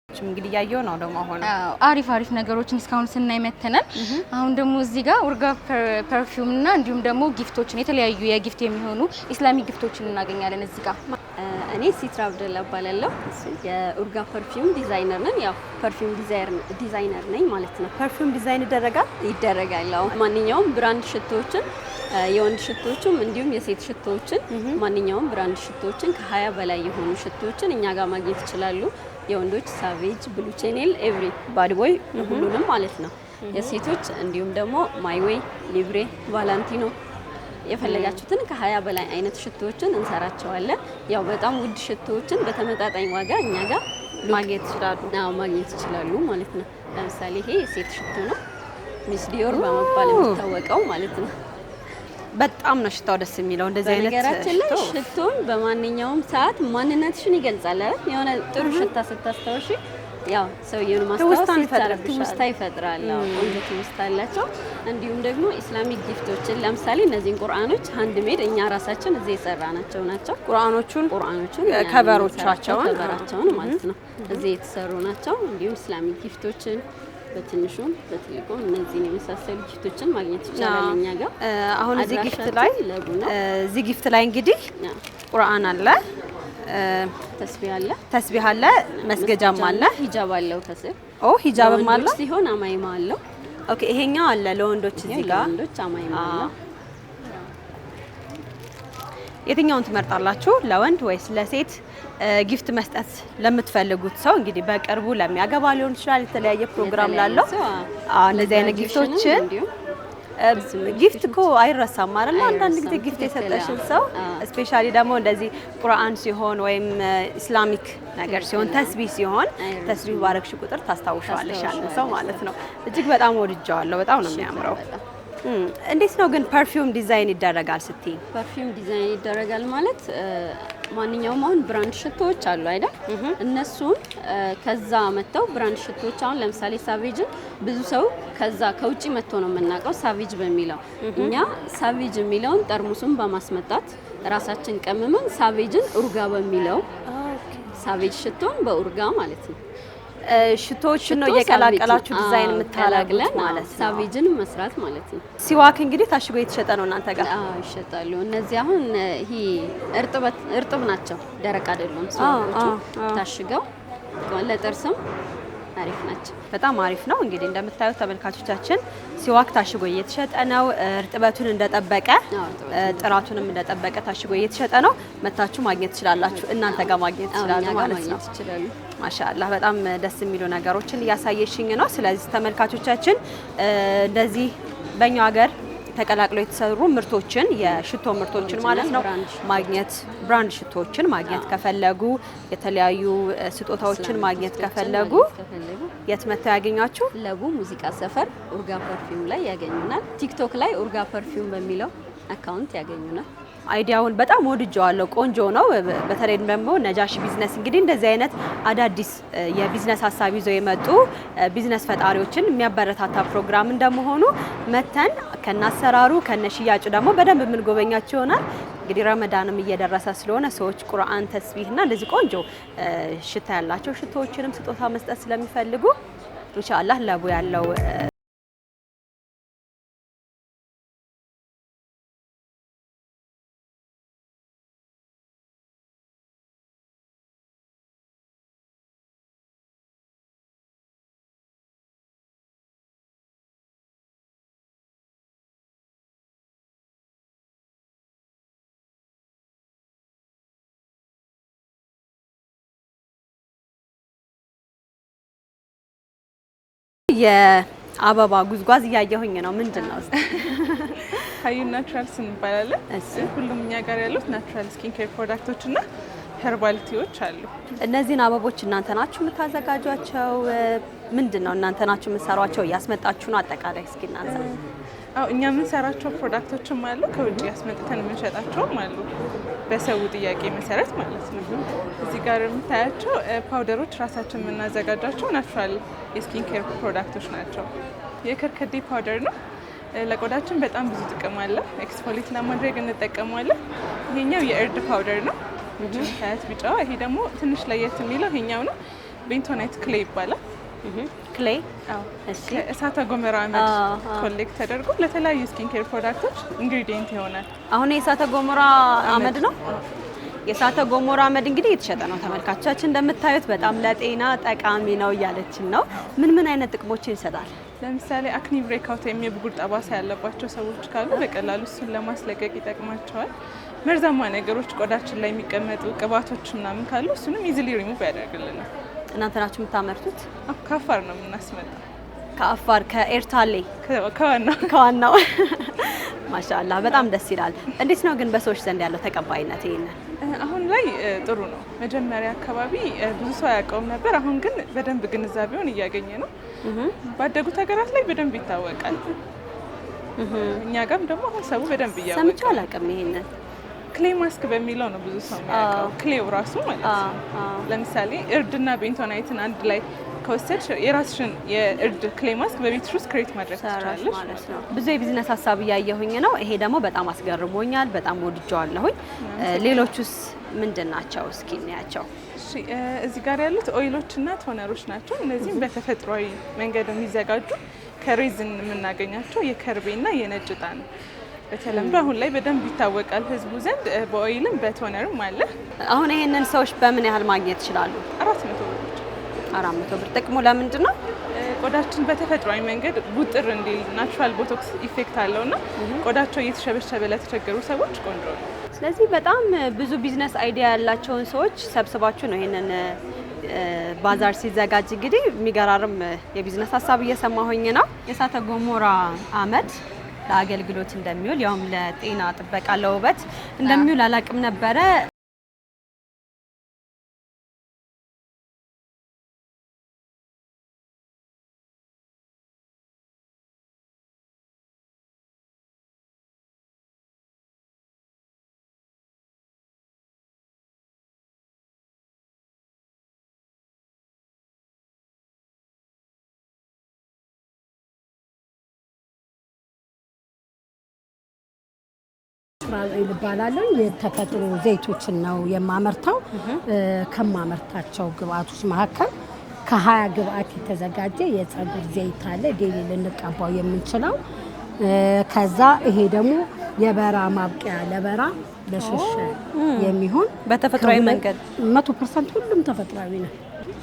እንግዲህ ያየው ነው ደግሞ አሁን አሪፍ ነገሮችን እስካሁን ስናይ መተናል። አሁን ደግሞ እዚህ ጋር ኡርጋ ፐርፊውም እና እንዲሁም ደግሞ ጊፍቶችን የተለያዩ የጊፍት የሚሆኑ ኢስላሚክ ጊፍቶችን እናገኛለን እዚህ ጋር። እኔ ሲትራ አብደላ እባላለሁ። የኡርጋ ፐርፊውም ዲዛይነር ነኝ። ያው ፐርፊውም ዲዛይነር ነኝ ማለት ነው። ፐርፊውም ዲዛይን ይደረጋል። ማንኛውም ብራንድ ሽቶዎችን የወንድ ሽቶዎችም እንዲሁም የሴት ሽቶዎችን ማንኛውም ብራንድ ሽቶዎችን ከ20 በላይ የሆኑ ሽቶዎችን እኛ ጋር ማግኘት ይችላሉ። የወንዶች ሳቬጅ፣ ብሉ ቼኔል፣ ኤቭሪ ባድ ቦይ ሁሉንም ማለት ነው። የሴቶች እንዲሁም ደግሞ ማይዌይ፣ ሊብሬ፣ ቫላንቲኖ የፈለጋችሁትን ከ20 በላይ አይነት ሽቶዎችን እንሰራቸዋለን። ያው በጣም ውድ ሽቶዎችን በተመጣጣኝ ዋጋ እኛ ጋር ማግኘት ይችላሉ ማለት ነው። ለምሳሌ ይሄ የሴት ሽቶ ነው፣ ሚስ ዲዮር በመባል የሚታወቀው ማለት ነው። በጣም ነው ሽታው ደስ የሚለው። እንደዚህ አይነት ነገራችን ላይ ሽቶን በማንኛውም ሰዓት ማንነትሽን ይገልጻል አይደል? የሆነ ጥሩ ሽታ ስታስታውሺ ያው ሰውየውን ማስታወስ ትውስታ ይፈጥራል። ቆንጆ ትውስታ አላቸው። እንዲሁም ደግሞ ኢስላሚክ ጊፍቶችን ለምሳሌ እነዚህን ቁርአኖች ሃንድ ሜድ እኛ ራሳችን እዚህ የሰራናቸው ናቸው። ቁርአኖቹን ከቨራቸውን ማለት ነው እዚህ የተሰሩ ናቸው። እንዲሁም ኢስላሚክ ጊፍቶችን በትንሹም በትልቁም እነዚህን የመሳሰሉ ጊፍቶችን ማግኘት ይቻላል እኛ ጋር። አሁን እዚህ ጊፍት ላይ እንግዲህ ቁርአን አለ፣ ተስቢህ አለ፣ መስገጃም አለ፣ ሂጃብ አለው ከስር። ሂጃብም አለ ሲሆን አማይማ አለው። ኦኬ ይሄኛው አለ ለወንዶች እዚህ ጋር ለወንዶች አማይማ አለው። የትኛውን ትመርጣላችሁ? ለወንድ ወይስ ለሴት? ጊፍት መስጠት ለምትፈልጉት ሰው እንግዲህ በቅርቡ ለሚያገባ ሊሆን ይችላል፣ የተለያየ ፕሮግራም ላለው እንደዚህ አይነት ጊፍቶችን ጊፍት እኮ አይረሳም አይደል? አንዳንድ ጊዜ ጊፍት የሰጠሽን ሰው ስፔሻሊ ደግሞ እንደዚህ ቁርአን ሲሆን ወይም ኢስላሚክ ነገር ሲሆን ተስቢህ ሲሆን ተስቢህ ባረክሽ ቁጥር ታስታውሻለሽ ያን ሰው ማለት ነው። እጅግ በጣም ወድጄዋለሁ። በጣም ነው የሚያምረው። እንዴት ነው ግን ፐርፊውም ዲዛይን ይደረጋል ስትይ? ፐርፊውም ዲዛይን ይደረጋል ማለት ማንኛውም አሁን ብራንድ ሽቶዎች አሉ አይደል? እነሱን ከዛ መተው ብራንድ ሽቶዎች አሁን ለምሳሌ ሳቬጅን ብዙ ሰው ከዛ ከውጪ መጥቶ ነው የምናውቀው ሳቬጅ በሚለው። እኛ ሳቬጅ የሚለውን ጠርሙሱን በማስመጣት ራሳችን ቀምመን ሳቬጅን ኡርጋ በሚለው ሳቬጅ ሽቶን በኡርጋ ማለት ነው ሽቶዎችን ነው እየቀላቀላችሁ ዲዛይን የምታደርጉት ማለት ነው። ሳቬጅን መስራት ማለት ነው። ሲዋክ እንግዲህ ታሽጎ የተሸጠ ነው እናንተ ጋር? ይሸጣሉ። እነዚህ አሁን ይሄ እርጥብ ናቸው፣ ደረቅ አይደሉም። ሲዋኮቹ ታሽገው ለጥርስም አሪፍ ናቸው። በጣም አሪፍ ነው። እንግዲህ እንደምታዩት ተመልካቾቻችን ሲዋክ ታሽጎ እየተሸጠ ነው። እርጥበቱን እንደጠበቀ ጥራቱንም እንደጠበቀ ታሽጎ እየተሸጠ ነው። መታችሁ ማግኘት ትችላላችሁ። እናንተ ጋር ማግኘት ትችላሉ ማለት ነው። ማሻአላህ በጣም ደስ የሚሉ ነገሮችን እያሳየሽኝ ነው። ስለዚህ ተመልካቾቻችን እንደዚህ በእኛው ሀገር ተቀላቅለው የተሰሩ ምርቶችን የሽቶ ምርቶችን ማለት ነው ማግኘት ብራንድ ሽቶችን ማግኘት ከፈለጉ የተለያዩ ስጦታዎችን ማግኘት ከፈለጉ የት መተው ያገኛችሁ? ለቡ ሙዚቃ ሰፈር ኡርጋ ፐርፊውም ላይ ያገኙናል። ቲክቶክ ላይ ኡርጋ ፐርፊውም በሚለው አካውንት ያገኙናል። አይዲያውን በጣም ወድጀዋለሁ። ቆንጆ ነው። በተለይ ደግሞ ነጃሺ ቢዝነስ እንግዲህ እንደዚህ አይነት አዳዲስ የቢዝነስ ሀሳብ ይዘው የመጡ ቢዝነስ ፈጣሪዎችን የሚያበረታታ ፕሮግራም እንደመሆኑ መተን ከናሰራሩ ከነሽያጩ ደግሞ በደንብ የምንጎበኛቸው ይሆናል። እንግዲህ ረመዳንም እየደረሰ ስለሆነ ሰዎች ቁርአን፣ ተስቢህና እንደዚህ ቆንጆ ሽታ ያላቸው ሽቶዎችንም ስጦታ መስጠት ስለሚፈልጉ ኢንሻአላህ ለቡ ያለው የአበባ ጉዝጓዝ እያየሁኝ ነው። ምንድነው? ሀዩ ናቹራልስ እንባላለን። ሁሉም እኛ ጋር ያሉት ናቹራል ስኪን ኬር ፕሮዳክቶች እና ሄርባልቲዎች አሉ። እነዚህን አበቦች እናንተ ናችሁ የምታዘጋጇቸው? ምንድነው እናንተ ናችሁ የምትሰሯቸው? እያስመጣችሁ ነው? አጠቃላይ እስኪ እናንተ እኛ የምንሰራቸው ፕሮዳክቶችም አሉ፣ ከውጭ ያስመጥተን የምንሸጣቸውም አሉ፣ በሰው ጥያቄ መሰረት ማለት ነው። እዚህ ጋር የምታያቸው ፓውደሮች ራሳችን የምናዘጋጃቸው ናቹራል የስኪን ኬር ፕሮዳክቶች ናቸው። የከርከዴ ፓውደር ነው። ለቆዳችን በጣም ብዙ ጥቅም አለው። ኤክስፎሊት ለማድረግ እንጠቀመዋለን። ይሄኛው የእርድ ፓውደር ነው። ታያት ቢጫዋ። ይሄ ደግሞ ትንሽ ለየት የሚለው ይሄኛው ነው። ቤንቶናይት ክሌይ ይባላል። ክሌይ ከእሳተ ገሞራ አመድ ኮሌክት ተደርጎ ለተለያዩ ስኪን ኬር ፕሮዳክቶች ኢንግሪዲየንት ይሆናል። አሁን የእሳተ ገሞራ አመድ ነው። የእሳተ ገሞራ አመድ እንግዲህ የተሸጠ ነው። ተመልካቾቻችን እንደምታዩት በጣም ለጤና ጠቃሚ ነው እያለችን ነው። ምን አይነት ጥቅሞችን ይሰጣል? ለምሳሌ አክኒ ብሬክአውት ወይም የብጉር ጠባሳ ያለባቸው ሰዎች ካሉ በቀላሉ እሱን ለማስለቀቅ ይጠቅማቸዋል። መርዛማ ነገሮች ቆዳችን ላይ የሚቀመጡ ቅባቶች ምናምን ካሉ እሱንም ኢዚሊ ሪሙቭ ያደርግልናል። እናንተ ናችሁ የምታመርቱት? ከአፋር ነው የምናስመጣው። ከአፋር ከኤርታሌ ከዋናው ማሻአላህ በጣም ደስ ይላል። እንዴት ነው ግን በሰዎች ዘንድ ያለው ተቀባይነት? ይሄንን አሁን ላይ ጥሩ ነው። መጀመሪያ አካባቢ ብዙ ሰው አያውቀውም ነበር። አሁን ግን በደንብ ግንዛቤውን እያገኘ ነው። ባደጉት ሀገራት ላይ በደንብ ይታወቃል። እኛ ጋርም ደግሞ አሁን ሰው በደንብ እያወቀ ሰምቼ አላውቅም። ይሄንን ክሌይ ማስክ በሚለው ነው ብዙ ሰው የሚያውቀው። ክሌው ራሱ ማለት ነው። ለምሳሌ እርድና ቤንቶናይትን አንድ ላይ ከወሰድሽ የራስሽን የእርድ ክሌይ ማስክ በቤትሽ ውስጥ ክሬት ማድረግ ትችላለሽ ማለት ነው። ብዙ የቢዝነስ ሀሳብ እያየሁኝ ነው። ይሄ ደግሞ በጣም አስገርሞኛል። በጣም ወድጀዋለሁኝ። ሌሎቹስ ምንድን ናቸው? እስኪ እናያቸው። እዚህ ጋር ያሉት ኦይሎችና ቶነሮች ናቸው። እነዚህም በተፈጥሯዊ መንገድ የሚዘጋጁ ከሬዝን የምናገኛቸው የከርቤና የነጭ ዕጣን ነው። በተለምዶ አሁን ላይ በደንብ ይታወቃል ህዝቡ ዘንድ። በኦይልም በቶነርም አለ። አሁን ይሄንን ሰዎች በምን ያህል ማግኘት ይችላሉ? 400 ብር። 400 ብር። ጥቅሙ ለምንድን ነው? ቆዳችን በተፈጥሯዊ መንገድ ቡጥር እንዲል ናቹራል ቦቶክስ ኢፌክት አለውና ቆዳቸው እየተሸበሸበ ለተቸገሩ ሰዎች ቆንጆ ነው። ስለዚህ በጣም ብዙ ቢዝነስ አይዲያ ያላቸውን ሰዎች ሰብስባችሁ ነው ይሄንን ባዛር ሲዘጋጅ እንግዲህ የሚገራርም የቢዝነስ ሀሳብ እየሰማሁኝ ነው። የእሳተ ገሞራ አመድ ለአገልግሎት እንደሚውል ያውም ለጤና ጥበቃ ለውበት እንደሚውል አላቅም ነበረ። ይባላል። የተፈጥሮ ዘይቶችን ነው የማመርተው። ከማመርታቸው ግብአቶች መካከል ከ20 ግብአት የተዘጋጀ የፀጉር ዘይት አለ፣ ዴሊ ልንቀባው የምንችለው። ከዛ ይሄ ደግሞ የበራ ማብቂያ ለበራ ለሸሸ የሚሆን በተፈጥሯዊ መንገድ 100% ሁሉም ተፈጥሯዊ ነው።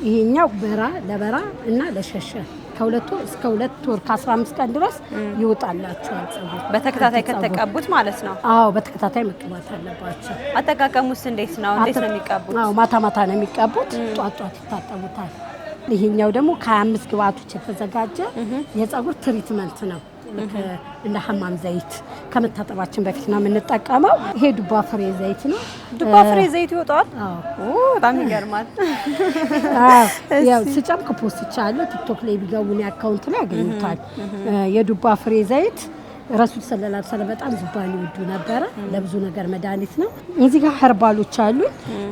ይሄኛው በራ ለበራ እና ለሸሸ ከ2 ወር እስከ 2 ወር ከ15 ቀን ድረስ ይወጣላቸዋል ፀጉር በተከታታይ ከተቀቡት ማለት ነው። አዎ በተከታታይ መቀባት አለባቸው። አጠቃቀሙስ እንዴት ነው? እንዴት ነው የሚቀቡት? አዎ ማታ ነው የሚቀቡት፣ ጧት ይታጠቡታል። ይሄኛው ደግሞ ከ25 ግብአቶች የተዘጋጀ የፀጉር ትሪትመንት ነው። እንደ ሐማም ዘይት ከመታጠባችን በፊት ነው የምንጠቀመው። ይሄ ዱባ ፍሬ ዘይት ነው። ዱባ ፍሬ ዘይት ይወጣል? አዎ በጣም ይገርማል። ያው ስጨምቅ ፖስት ይቻላል። ቲክቶክ ላይ ቢገቡን አካውንት ላይ ያገኙታል። የዱባ ፍሬ ዘይት ረሱል ሰለላሁ ዐለይሂ ወሰለም በጣም ዝባል ይወዱ ነበረ። ለብዙ ነገር መድኃኒት ነው። እዚህ ጋር ኸርባሎች አሉ።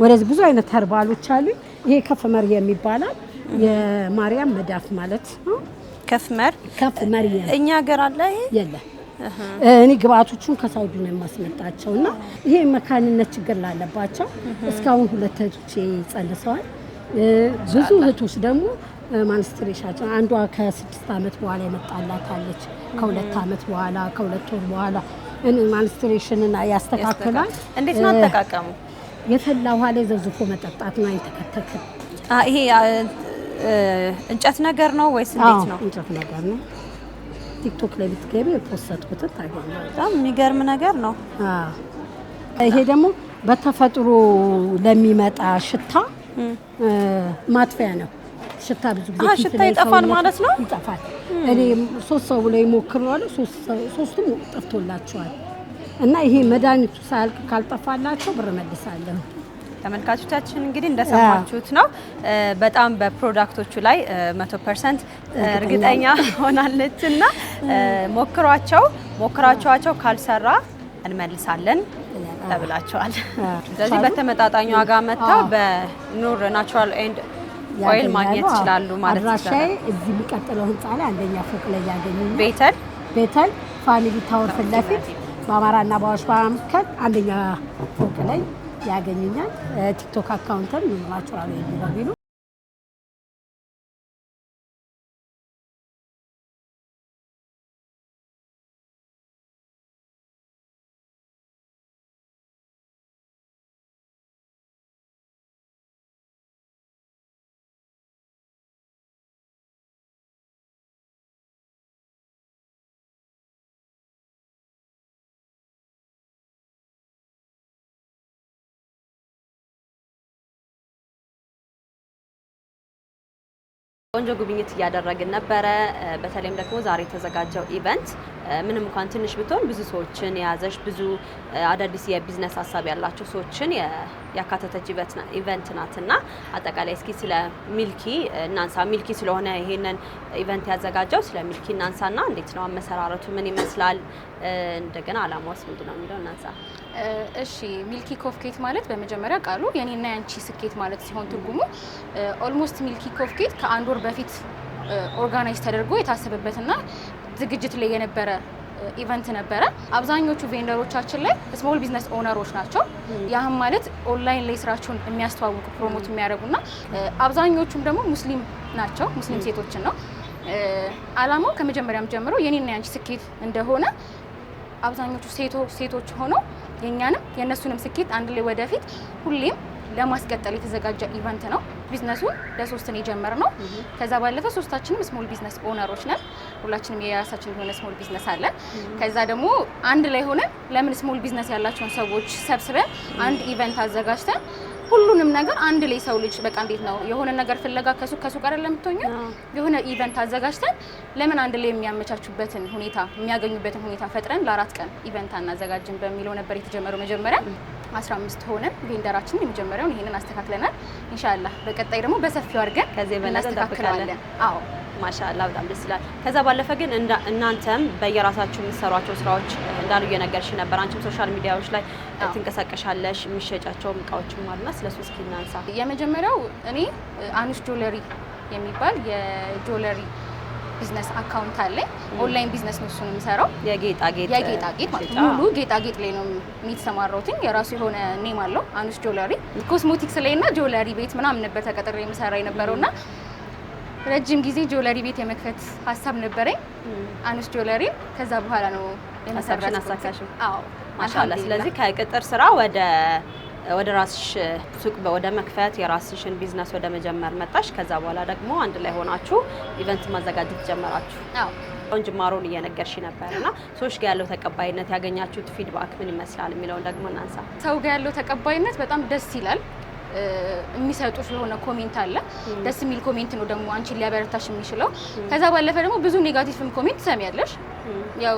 ወደዚህ ብዙ አይነት ኸርባሎች አሉ። ይሄ ከፍ መር የሚባላል የማርያም መዳፍ ማለት ነው። ከፍ መር እኛ ሀገር አለ የለም። እኔ ግብአቶቹን ከሳውዲ ነው የማስመጣቸውና ይሄ መካንነት ችግር ላለባቸው እስካሁን 2 እህቶቼ ጸንሰዋል። ብዙ እህቶች ደግሞ ማንስትሬሻችን አንዷ ከ6 ዓመት በኋላ የመጣላታለች ከ2 ዓመት በኋላ ከ2 ወር በኋላ ማንስትሬሽንን ያስተካክላል። እንዴት ነው አጠቃቀሙ? የፈላ ውሃ ላይ ዘዝፎ መጠጣት ነው የተከተከ። ይሄ እንጨት ነገር ነው ወይስ እንዴት ነው? እንጨት ነገር ነው። ቲክቶክ ላይ ብትገቢ የፖስተትኩትን ታገኛለሽ። በጣም የሚገርም ነገር ነው። ይሄ ደግሞ በተፈጥሮ ለሚመጣ ሽታ ማጥፊያ ነው። ሽታ ብዙ ጊዜ ሽታ ይጠፋል ማለት ነው? ይጠፋል። እኔ 3 ሰው ላይ ሞክረዋል፣ 3ቱም ጠፍቶላቸዋል። እና ይሄ መድኃኒቱ ሳያልቅ ካልጠፋላቸው ብር መልሳለሁ። ተመልካቾቻችን እንግዲህ እንደሰማችሁት ነው። በጣም በፕሮዳክቶቹ ላይ 100% እርግጠኛ ሆናለችና ሞክራቸው ካልሰራ እንመልሳለን ተብላችኋል። ስለዚህ በተመጣጣኝ ዋጋ መጣ በኑር ናቹራል ኤንድ ኦይል ማግኘት ይችላሉ ማለት ነው። አድራሻዬ እዚህ የሚቀጥለው ህንጻ ላይ አንደኛ ፎቅ ላይ ያገኙኝ ቤተል ፋሚሊ ታወር ፊት ለፊት በአማራና በአዋሽ መካከል አንደኛ ፎቅ ላይ ያገኙኛል። ቲክቶክ አካውንተን ናቹራል ኤንድ ቆንጆ ጉብኝት እያደረግን ነበረ። በተለይም ደግሞ ዛሬ የተዘጋጀው ኢቨንት ምንም እንኳን ትንሽ ብትሆን ብዙ ሰዎችን የያዘች ብዙ አዳዲስ የቢዝነስ ሀሳብ ያላቸው ሰዎችን ያካተተች ኢቨንት ናትና አጠቃላይ እስኪ ስለ ሚልኪ እናንሳ። ሚልኪ ስለሆነ ይሄንን ኢቨንት ያዘጋጀው ስለ ሚልኪ እናንሳና እንዴት ነው አመሰራረቱ ምን ይመስላል፣ እንደገና አላማውስ ምንድነው የሚለው እናንሳ። እሺ ሚልኪ ኮፍ ኬት ማለት በመጀመሪያ ቃሉ የኔና ያንቺ ስኬት ማለት ሲሆን ትርጉሙ ኦልሞስት ሚልኪ ኮፍ ኬት ከአንድ ወር በፊት ኦርጋናይዝ ተደርጎ የታሰበበትና ዝግጅት ላይ የነበረ ኢቨንት ነበረ። አብዛኞቹ ቬንደሮቻችን ላይ ስሞል ቢዝነስ ኦነሮች ናቸው። ያህም ማለት ኦንላይን ላይ ስራቸውን የሚያስተዋውቁ ፕሮሞት የሚያደርጉና አብዛኞቹም ደግሞ ሙስሊም ናቸው፣ ሙስሊም ሴቶችን ነው። አላማው ከመጀመሪያም ጀምሮ የኔና ያንቺ ስኬት እንደሆነ አብዛኞቹ ሴቶች ሆነው የኛንም የነሱንም ስኬት አንድ ላይ ወደፊት ሁሌም ለማስቀጠል የተዘጋጀ ኢቨንት ነው። ቢዝነሱን ለ3 ነው የጀመርነው። ከዛ ባለፈ 3ታችንም ስሞል ቢዝነስ ኦነሮች ነን። ሁላችንም የራሳችን የሆነ ስሞል ቢዝነስ አለን። ከዛ ደግሞ አንድ ላይ ሆነን ለምን ስሞል ቢዝነስ ያላቸውን ሰዎች ሰብስበን አንድ ኢቨንት አዘጋጅተን ሁሉንም ነገር አንድ ላይ ሰው ልጅ በቃ እንዴት ነው የሆነ ነገር ፍለጋ ከሱቅ አይደለም የምትሆኚው፣ የሆነ ኢቨንት አዘጋጅተን ለምን አንድ ላይ የሚያመቻቹበትን ሁኔታ የሚያገኙበትን ሁኔታ ፈጥረን ለ4 ቀን ኢቨንት አናዘጋጅን በሚለው ነበር የተጀመረው። መጀመሪያ 15 ሆነን ቬንደራችን የመጀመሪያውን ይሄንን አስተካክለናል። ኢንሻአላህ በቀጣይ ደግሞ በሰፊው አድርገን ከዚህ በላይ እናስተካክላለን። አዎ ማሻአላህ በጣም ደስ ይላል። ከዛ ባለፈ ግን እናንተም በየራሳችሁ የምትሰሯቸው ስራዎች እንዳሉ እየነገርሽ ነበር። አንቺም ሶሻል ሚዲያዎች ላይ ትንቀሳቀሻለሽ፣ የሚሸጫቸው እቃዎችም አሉና ስለሱ እስኪ እናንሳ። የመጀመሪያው እኔ አኑስ ጆለሪ የሚባል የጆለሪ ቢዝነስ አካውንት አለኝ። ኦንላይን ቢዝነስ ነው እሱን የምሰራው። የጌጣጌጥ ማለት ነው። ሙሉ ጌጣጌጥ ላይ ነው የተሰማራሁት። የራሱ የሆነ ኔም አለው አኑስ ጆለሪ። ኮስሞቲክስ ላይ እና ጆለሪ ቤት ምናምን ነበር ተቀጥሬ የምሰራ የነበረውና ረጅም ጊዜ ጆለሪ ቤት የመክፈት ሀሳብ ነበረኝ አኑስ ጆለሪ። ከዛ በኋላ ነው የመሰረትን አሳካሽ። አዎ ማሻአላህ። ስለዚህ ከቅጥር ስራ ወደ ራስሽ ሱቅ ወደ መክፈት የራስሽን ቢዝነስ ወደ መጀመር መጣሽ። ከዛ በኋላ ደግሞ አንድ ላይ ሆናችሁ ኢቨንት ማዘጋጀት ጀመራችሁ። አዎ ቆንጆ ጅማሮን እየነገርሽ ነበርና ሰዎች ጋር ያለው ተቀባይነት ያገኛችሁት ፊድባክ ምን ይመስላል የሚለውን ደግሞ እናንሳ። ሰው ጋር ያለው ተቀባይነት በጣም ደስ ይላል። የሚሰጡሽ የሆነ ኮሜንት አለ። ደስ የሚል ኮሜንት ነው ደግሞ አንቺን ሊያበረታሽ የሚችለው። ከዛ ባለፈ ደግሞ ብዙ ኔጋቲቭም ኮሜንት ትሰሚያለሽ። ያው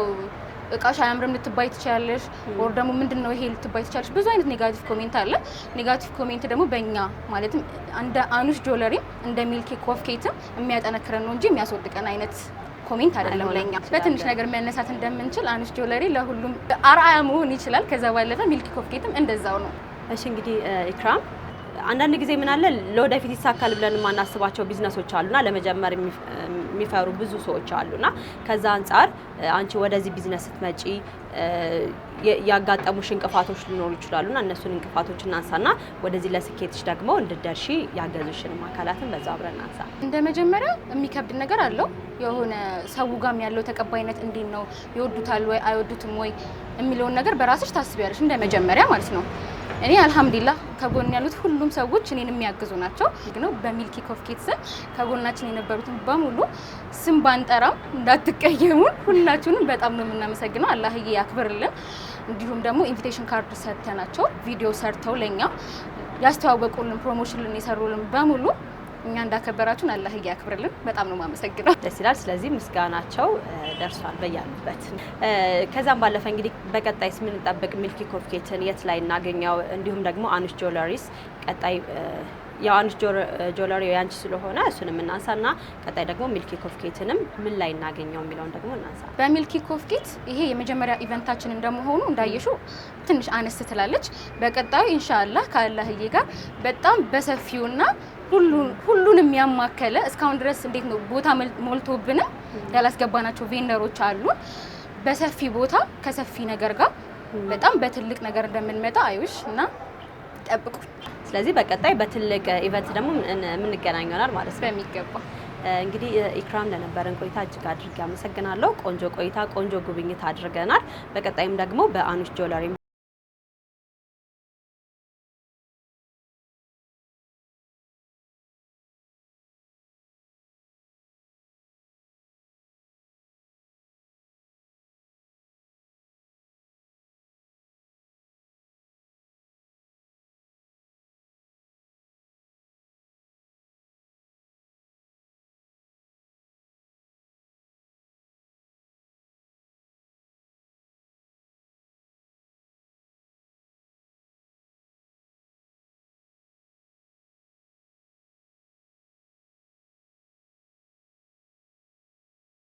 እቃሽ አያምርም ልትባይ ትችያለሽ፣ ወር ደግሞ ምንድነው ይሄ ልትባይ ትችያለሽ። ብዙ አይነት ኔጋቲቭ ኮሜንት አለ። ኔጋቲቭ ኮሜንት ደግሞ በእኛ ማለትም እንደ አኑስ ጆለሪ እንደ ሚልኪ ኮፍ ኬትም የሚያጠነክረን ነው እንጂ የሚያስወድቀን አይነት ኮሜንት አይደለም። ለኛ በትንሽ ነገር መነሳት እንደምንችል አኑስ ጆለሪ ለሁሉም አርአያ መሆን ይችላል። ከዛ ባለፈ ሚልኪ ኮፍ ኬትም እንደዛው ነው። እሺ እንግዲህ ኢክራም አንዳንድ ጊዜ ምን አለ ለወደፊት ይሳካል ብለን ማናስባቸው ቢዝነሶች አሉና ለመጀመር የሚፈሩ ብዙ ሰዎች አሉና ከዛ አንፃር አንቺ ወደዚህ ቢዝነስ ስትመጪ ያጋጠሙሽ እንቅፋቶች ሊኖሩ ይችላሉና እነሱን እንቅፋቶች እናንሳና ወደዚህ ለስኬትሽ ደግሞ እንድትደርሺ ያገዙሽን አካላትን በዛው አብረን እናንሳ። እንደ መጀመሪያ የሚከብድ ነገር አለው። የሆነ ሰው ጋም ያለው ተቀባይነት እንዴት ነው ይወዱታል ወይ አይወዱትም ወይ የሚለውን ነገር በራስሽ ታስቢያለሽ እንደ መጀመሪያ ማለት ነው። እኔ አልহামዱሊላህ ከጎን ያሉት ሁሉም ሰዎች እኔን የሚያግዙ ናቸው። ግን በሚልኪ ኮፍ ኪድስ ከጎናችን የነበሩትን በሙሉ ስም ባንጠራም እንዳትቀየሙን ሁላችሁንም በጣም ነው የምናመሰግነው። አላህዬ ያክብርልን። እንዲሁም ደግሞ ኢንቪቴሽን ካርድ ሰጥተናቸው ቪዲዮ ሰርተው ለኛ ያስተዋወቁልን ፕሮሞሽን የሰሩልን በሙሉ እኛ እንዳከበራችሁን አላህዬ ያክብርልን። በጣም ነው የማመሰግነው። ደስ ይላል። ስለዚህ ምስጋናቸው ደርሷል በያሉበት። ከዛም ባለፈ እንግዲህ በቀጣይስ ምን እንጠብቅ? ሚልኪ ኮፍ ኪድስን የት ላይ እናገኘው? እንዲሁም ደግሞ አኑሽ ጆለሪስ ቀጣይ የአኑሽ ጆለሪ ያንቺ ስለሆነ እሱንም እናንሳና ቀጣይ ደግሞ ሚልኪ ኮፍ ኪድስንም ምን ላይ እናገኘው የሚለውን ደግሞ እናንሳ። በሚልኪ ኮፍ ኪድስ ይሄ የመጀመሪያ ኢቨንታችን እንደመሆኑ እንዳየሽው ትንሽ አነስ ትላለች። በቀጣዩ ኢንሻአላህ ከአላህዬ ጋር በጣም በሰፊውና ሁሉንም ያማከለ እስካሁን ድረስ እንዴት ነው ቦታ ሞልቶብንም ያላስገባናቸው ቬንደሮች አሉ። በሰፊ ቦታ ከሰፊ ነገር ጋር በጣም በትልቅ ነገር እንደምንመጣ አይውሽ እና ጠብቁ። ስለዚህ በቀጣይ በትልቅ ኢቨንት ደግሞ የምንገናኝ ይሆናል ማለት ነው። በሚገባ እንግዲህ ኢክራም ለነበረን ቆይታ እጅግ አድርጌ አመሰግናለሁ። ቆንጆ ቆይታ፣ ቆንጆ ጉብኝት አድርገናል። በቀጣይም ደግሞ በአኑሽ ጆለሪ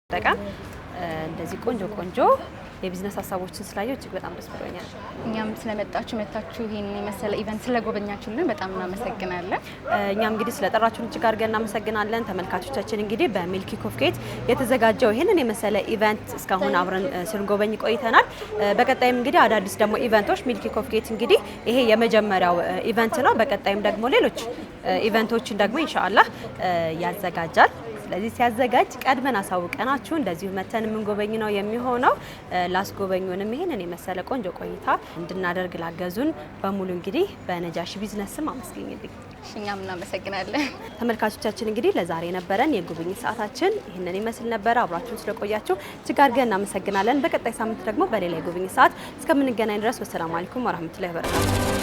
ተጠቃም እንደዚህ ቆንጆ የቢዝነስ ሀሳቦችን ስላየው እጅግ በጣም ደስ ብሎኛል። እኛም ስለመጣችሁ ይሄን የመሰለ ኢቨንት ስለጎበኛችሁልን በጣም እናመሰግናለን። እኛም እንግዲህ ስለጠራችሁን እጅግ አድርገን እናመሰግናለን። ተመልካቾቻችን እንግዲህ በሚልኪ ኮፍ ኪድስ የተዘጋጀው ይሄንን የመሰለ ኢቨንት እስካሁን አብረን ስንጎበኝ ቆይተናል። በቀጣይም እንግዲህ አዳዲስ ደግሞ ኢቨንቶች ሚልኪ ኮፍ ኪድስ እንግዲህ ይሄ የመጀመሪያው ኢቨንት ነው። በቀጣይም ደግሞ ሌሎች ኢቨንቶችን ደግሞ ኢንሻአላህ ያዘጋጃል። ስለዚህ ሲያዘጋጅ ቀድመን አሳውቀናችሁ እንደዚሁ መተን የምንጎበኝ ነው የሚሆነው። ላስጎበኙንም ይሄንን የመሰለ ቆንጆ ቆይታ እንድናደርግ ላገዙን በሙሉ እንግዲህ በነጃሺ ቢዝነስ ስም አመስግኝልኝ። እኛም እናመሰግናለን። ተመልካቾቻችን እንግዲህ ለዛሬ የነበረን የጉብኝት ሰዓታችን ይሄንን ይመስል ነበር። አብራችሁን ስለቆያችሁ እጅግ አድርገን እናመሰግናለን። በቀጣይ ሳምንት ደግሞ በሌላ የጉብኝት ሰዓት እስከምንገናኝ ድረስ ወሰላሙ አለይኩም ወራህመቱላሂ ወበረካቱ።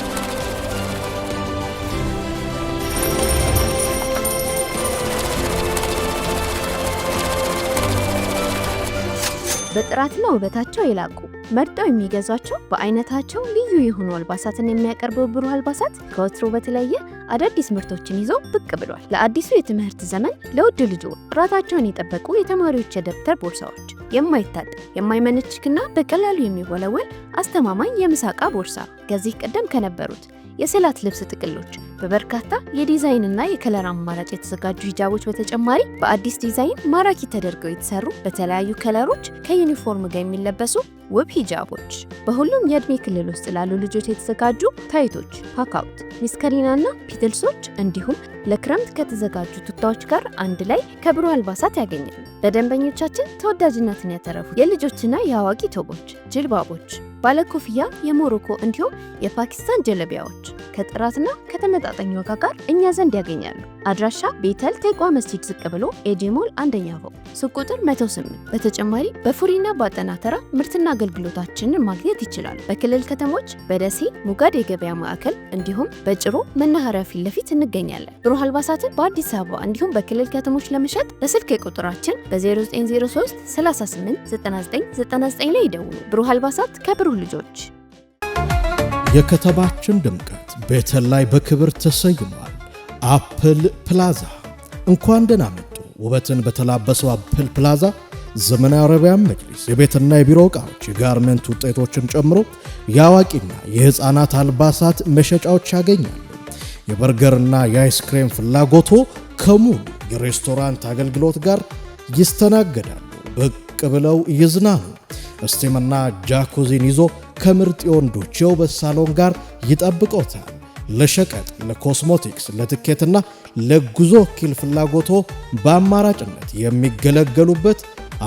በጥራትና ውበታቸው የላቁ መርጠው የሚገዟቸው በአይነታቸው ልዩ የሆኑ አልባሳትን የሚያቀርበው ብሩህ አልባሳት ከወትሮ በተለየ አዳዲስ ምርቶችን ይዞ ብቅ ብሏል። ለአዲሱ የትምህርት ዘመን ለውድ ልጆ ጥራታቸውን የጠበቁ የተማሪዎች የደብተር ቦርሳዎች፣ የማይታጠብ የማይመነችክና በቀላሉ የሚወለወል አስተማማኝ የምሳቃ ቦርሳ ከዚህ ቀደም ከነበሩት የሰላት ልብስ ጥቅሎች በበርካታ የዲዛይንና የከለር አማራጭ የተዘጋጁ ሂጃቦች በተጨማሪ በአዲስ ዲዛይን ማራኪ ተደርገው የተሰሩ በተለያዩ ከለሮች ከዩኒፎርም ጋር የሚለበሱ ውብ ሂጃቦች፣ በሁሉም የእድሜ ክልል ውስጥ ላሉ ልጆች የተዘጋጁ ታይቶች፣ ፓካውት፣ ሚስከሪናና ፒትልሶች እንዲሁም ለክረምት ከተዘጋጁ ቱታዎች ጋር አንድ ላይ ከብሩህ አልባሳት ያገኛሉ። ለደንበኞቻችን ተወዳጅነትን ያተረፉ የልጆችና የአዋቂ ቶቦች፣ ጅልባቦች፣ ባለኮፍያ የሞሮኮ እንዲሁም የፓኪስታን ጀለቢያዎች ከጥራትና ከተመጣጣኝ ዋጋ ጋር እኛ ዘንድ ያገኛሉ። አድራሻ ቤተል ቴቋ መስጂድ ዝቅ ብሎ ኤጂሞል አንደኛ ፎቅ ሱቅ ቁጥር 108። በተጨማሪ በፉሪና በአጠና ተራ ምርትና አገልግሎታችንን ማግኘት ይችላሉ። በክልል ከተሞች በደሴ ሙጋድ የገበያ ማዕከል እንዲሁም በጭሮ መናኸሪያ ፊት ለፊት እንገኛለን። ብሩህ አልባሳትን በአዲስ አበባ እንዲሁም በክልል ከተሞች ለመሸጥ በስልክ ቁጥራችን በ0903 38 9999 ላይ ይደውሉ። ብሩህ አልባሳት ከብሩህ ልጆች። የከተማችን ድምቀት ቤተል ላይ በክብር ተሰይሟል። አፕል ፕላዛ እንኳን ደህና መጡ። ውበትን በተላበሰው አፕል ፕላዛ ዘመናዊ አረቢያን መጅሊስ፣ የቤትና የቢሮ ዕቃዎች፣ የጋርመንት ውጤቶችን ጨምሮ የአዋቂና የሕፃናት አልባሳት መሸጫዎች ያገኛሉ። የበርገርና የአይስክሬም ፍላጎቶ ከሙሉ የሬስቶራንት አገልግሎት ጋር ይስተናገዳሉ። ብቅ ብለው ይዝናኑ። ስቲምና ጃኩዚን ይዞ ከምርጥ የወንዶች የውበት ሳሎን ጋር ይጠብቆታል። ለሸቀጥ፣ ለኮስሞቲክስ፣ ለትኬትና ለጉዞ ወኪል ፍላጎቶ በአማራጭነት የሚገለገሉበት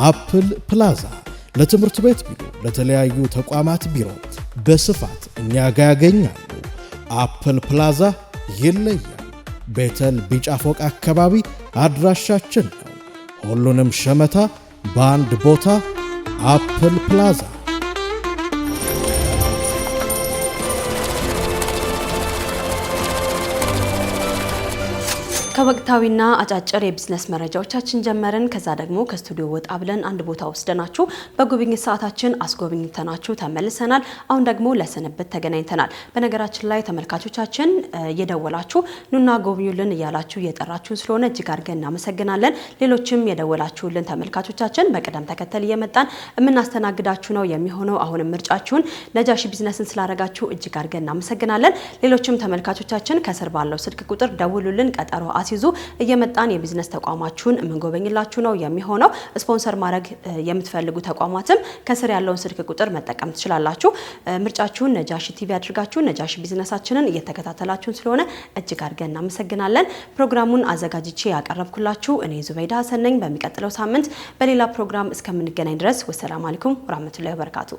አፕል ፕላዛ ለትምህርት ቤት ቢሮ፣ ለተለያዩ ተቋማት ቢሮ በስፋት እኛ ጋር ያገኛሉ። አፕል ፕላዛ ይለያል። ቤተል ቢጫ ፎቅ አካባቢ አድራሻችን ነው። ሁሉንም ሸመታ በአንድ ቦታ አፕል ፕላዛ። ከወቅታዊና አጫጭር የቢዝነስ መረጃዎቻችን ጀመርን። ከዛ ደግሞ ከስቱዲዮ ወጣ ብለን አንድ ቦታ ወስደናችሁ በጉብኝት ሰዓታችን አስጎብኝተናችሁ ተመልሰናል። አሁን ደግሞ ለስንብት ተገናኝተናል። በነገራችን ላይ ተመልካቾቻችን እየደወላችሁ ኑና ጎብኙልን እያላችሁ እየጠራችሁን ስለሆነ እጅግ አድርገን እናመሰግናለን። ሌሎችም የደወላችሁልን ተመልካቾቻችን በቅደም ተከተል እየመጣን የምናስተናግዳችሁ ነው የሚሆነው። አሁንም ምርጫችሁን ነጃሺ ቢዝነስን ስላደረጋችሁ እጅግ አድርገን እናመሰግናለን። ሌሎችም ተመልካቾቻችን ከስር ባለው ስልክ ቁጥር ደውሉልን፣ ቀጠሮ አስይዙ። እየመጣን የቢዝነስ ተቋማችሁን የምንጎበኝላችሁ ነው የሚሆነው። ስፖንሰር ማድረግ የምትፈልጉ ተቋማትም ከስር ያለውን ስልክ ቁጥር መጠቀም ትችላላችሁ። ምርጫችሁን ነጃሺ ቲቪ አድርጋችሁ ነጃሺ ቢዝነሳችንን እየተከታተላችሁን ስለሆነ እጅግ አድርገን እናመሰግናለን። ፕሮግራሙን አዘጋጅቼ ያቀረብኩላችሁ እኔ ዙበይዳ ሀሰን ነኝ። በሚቀጥለው ሳምንት በሌላ ፕሮግራም እስከምንገናኝ ድረስ ወሰላም አለይኩም ወራህመቱላሂ ወበረካቱ።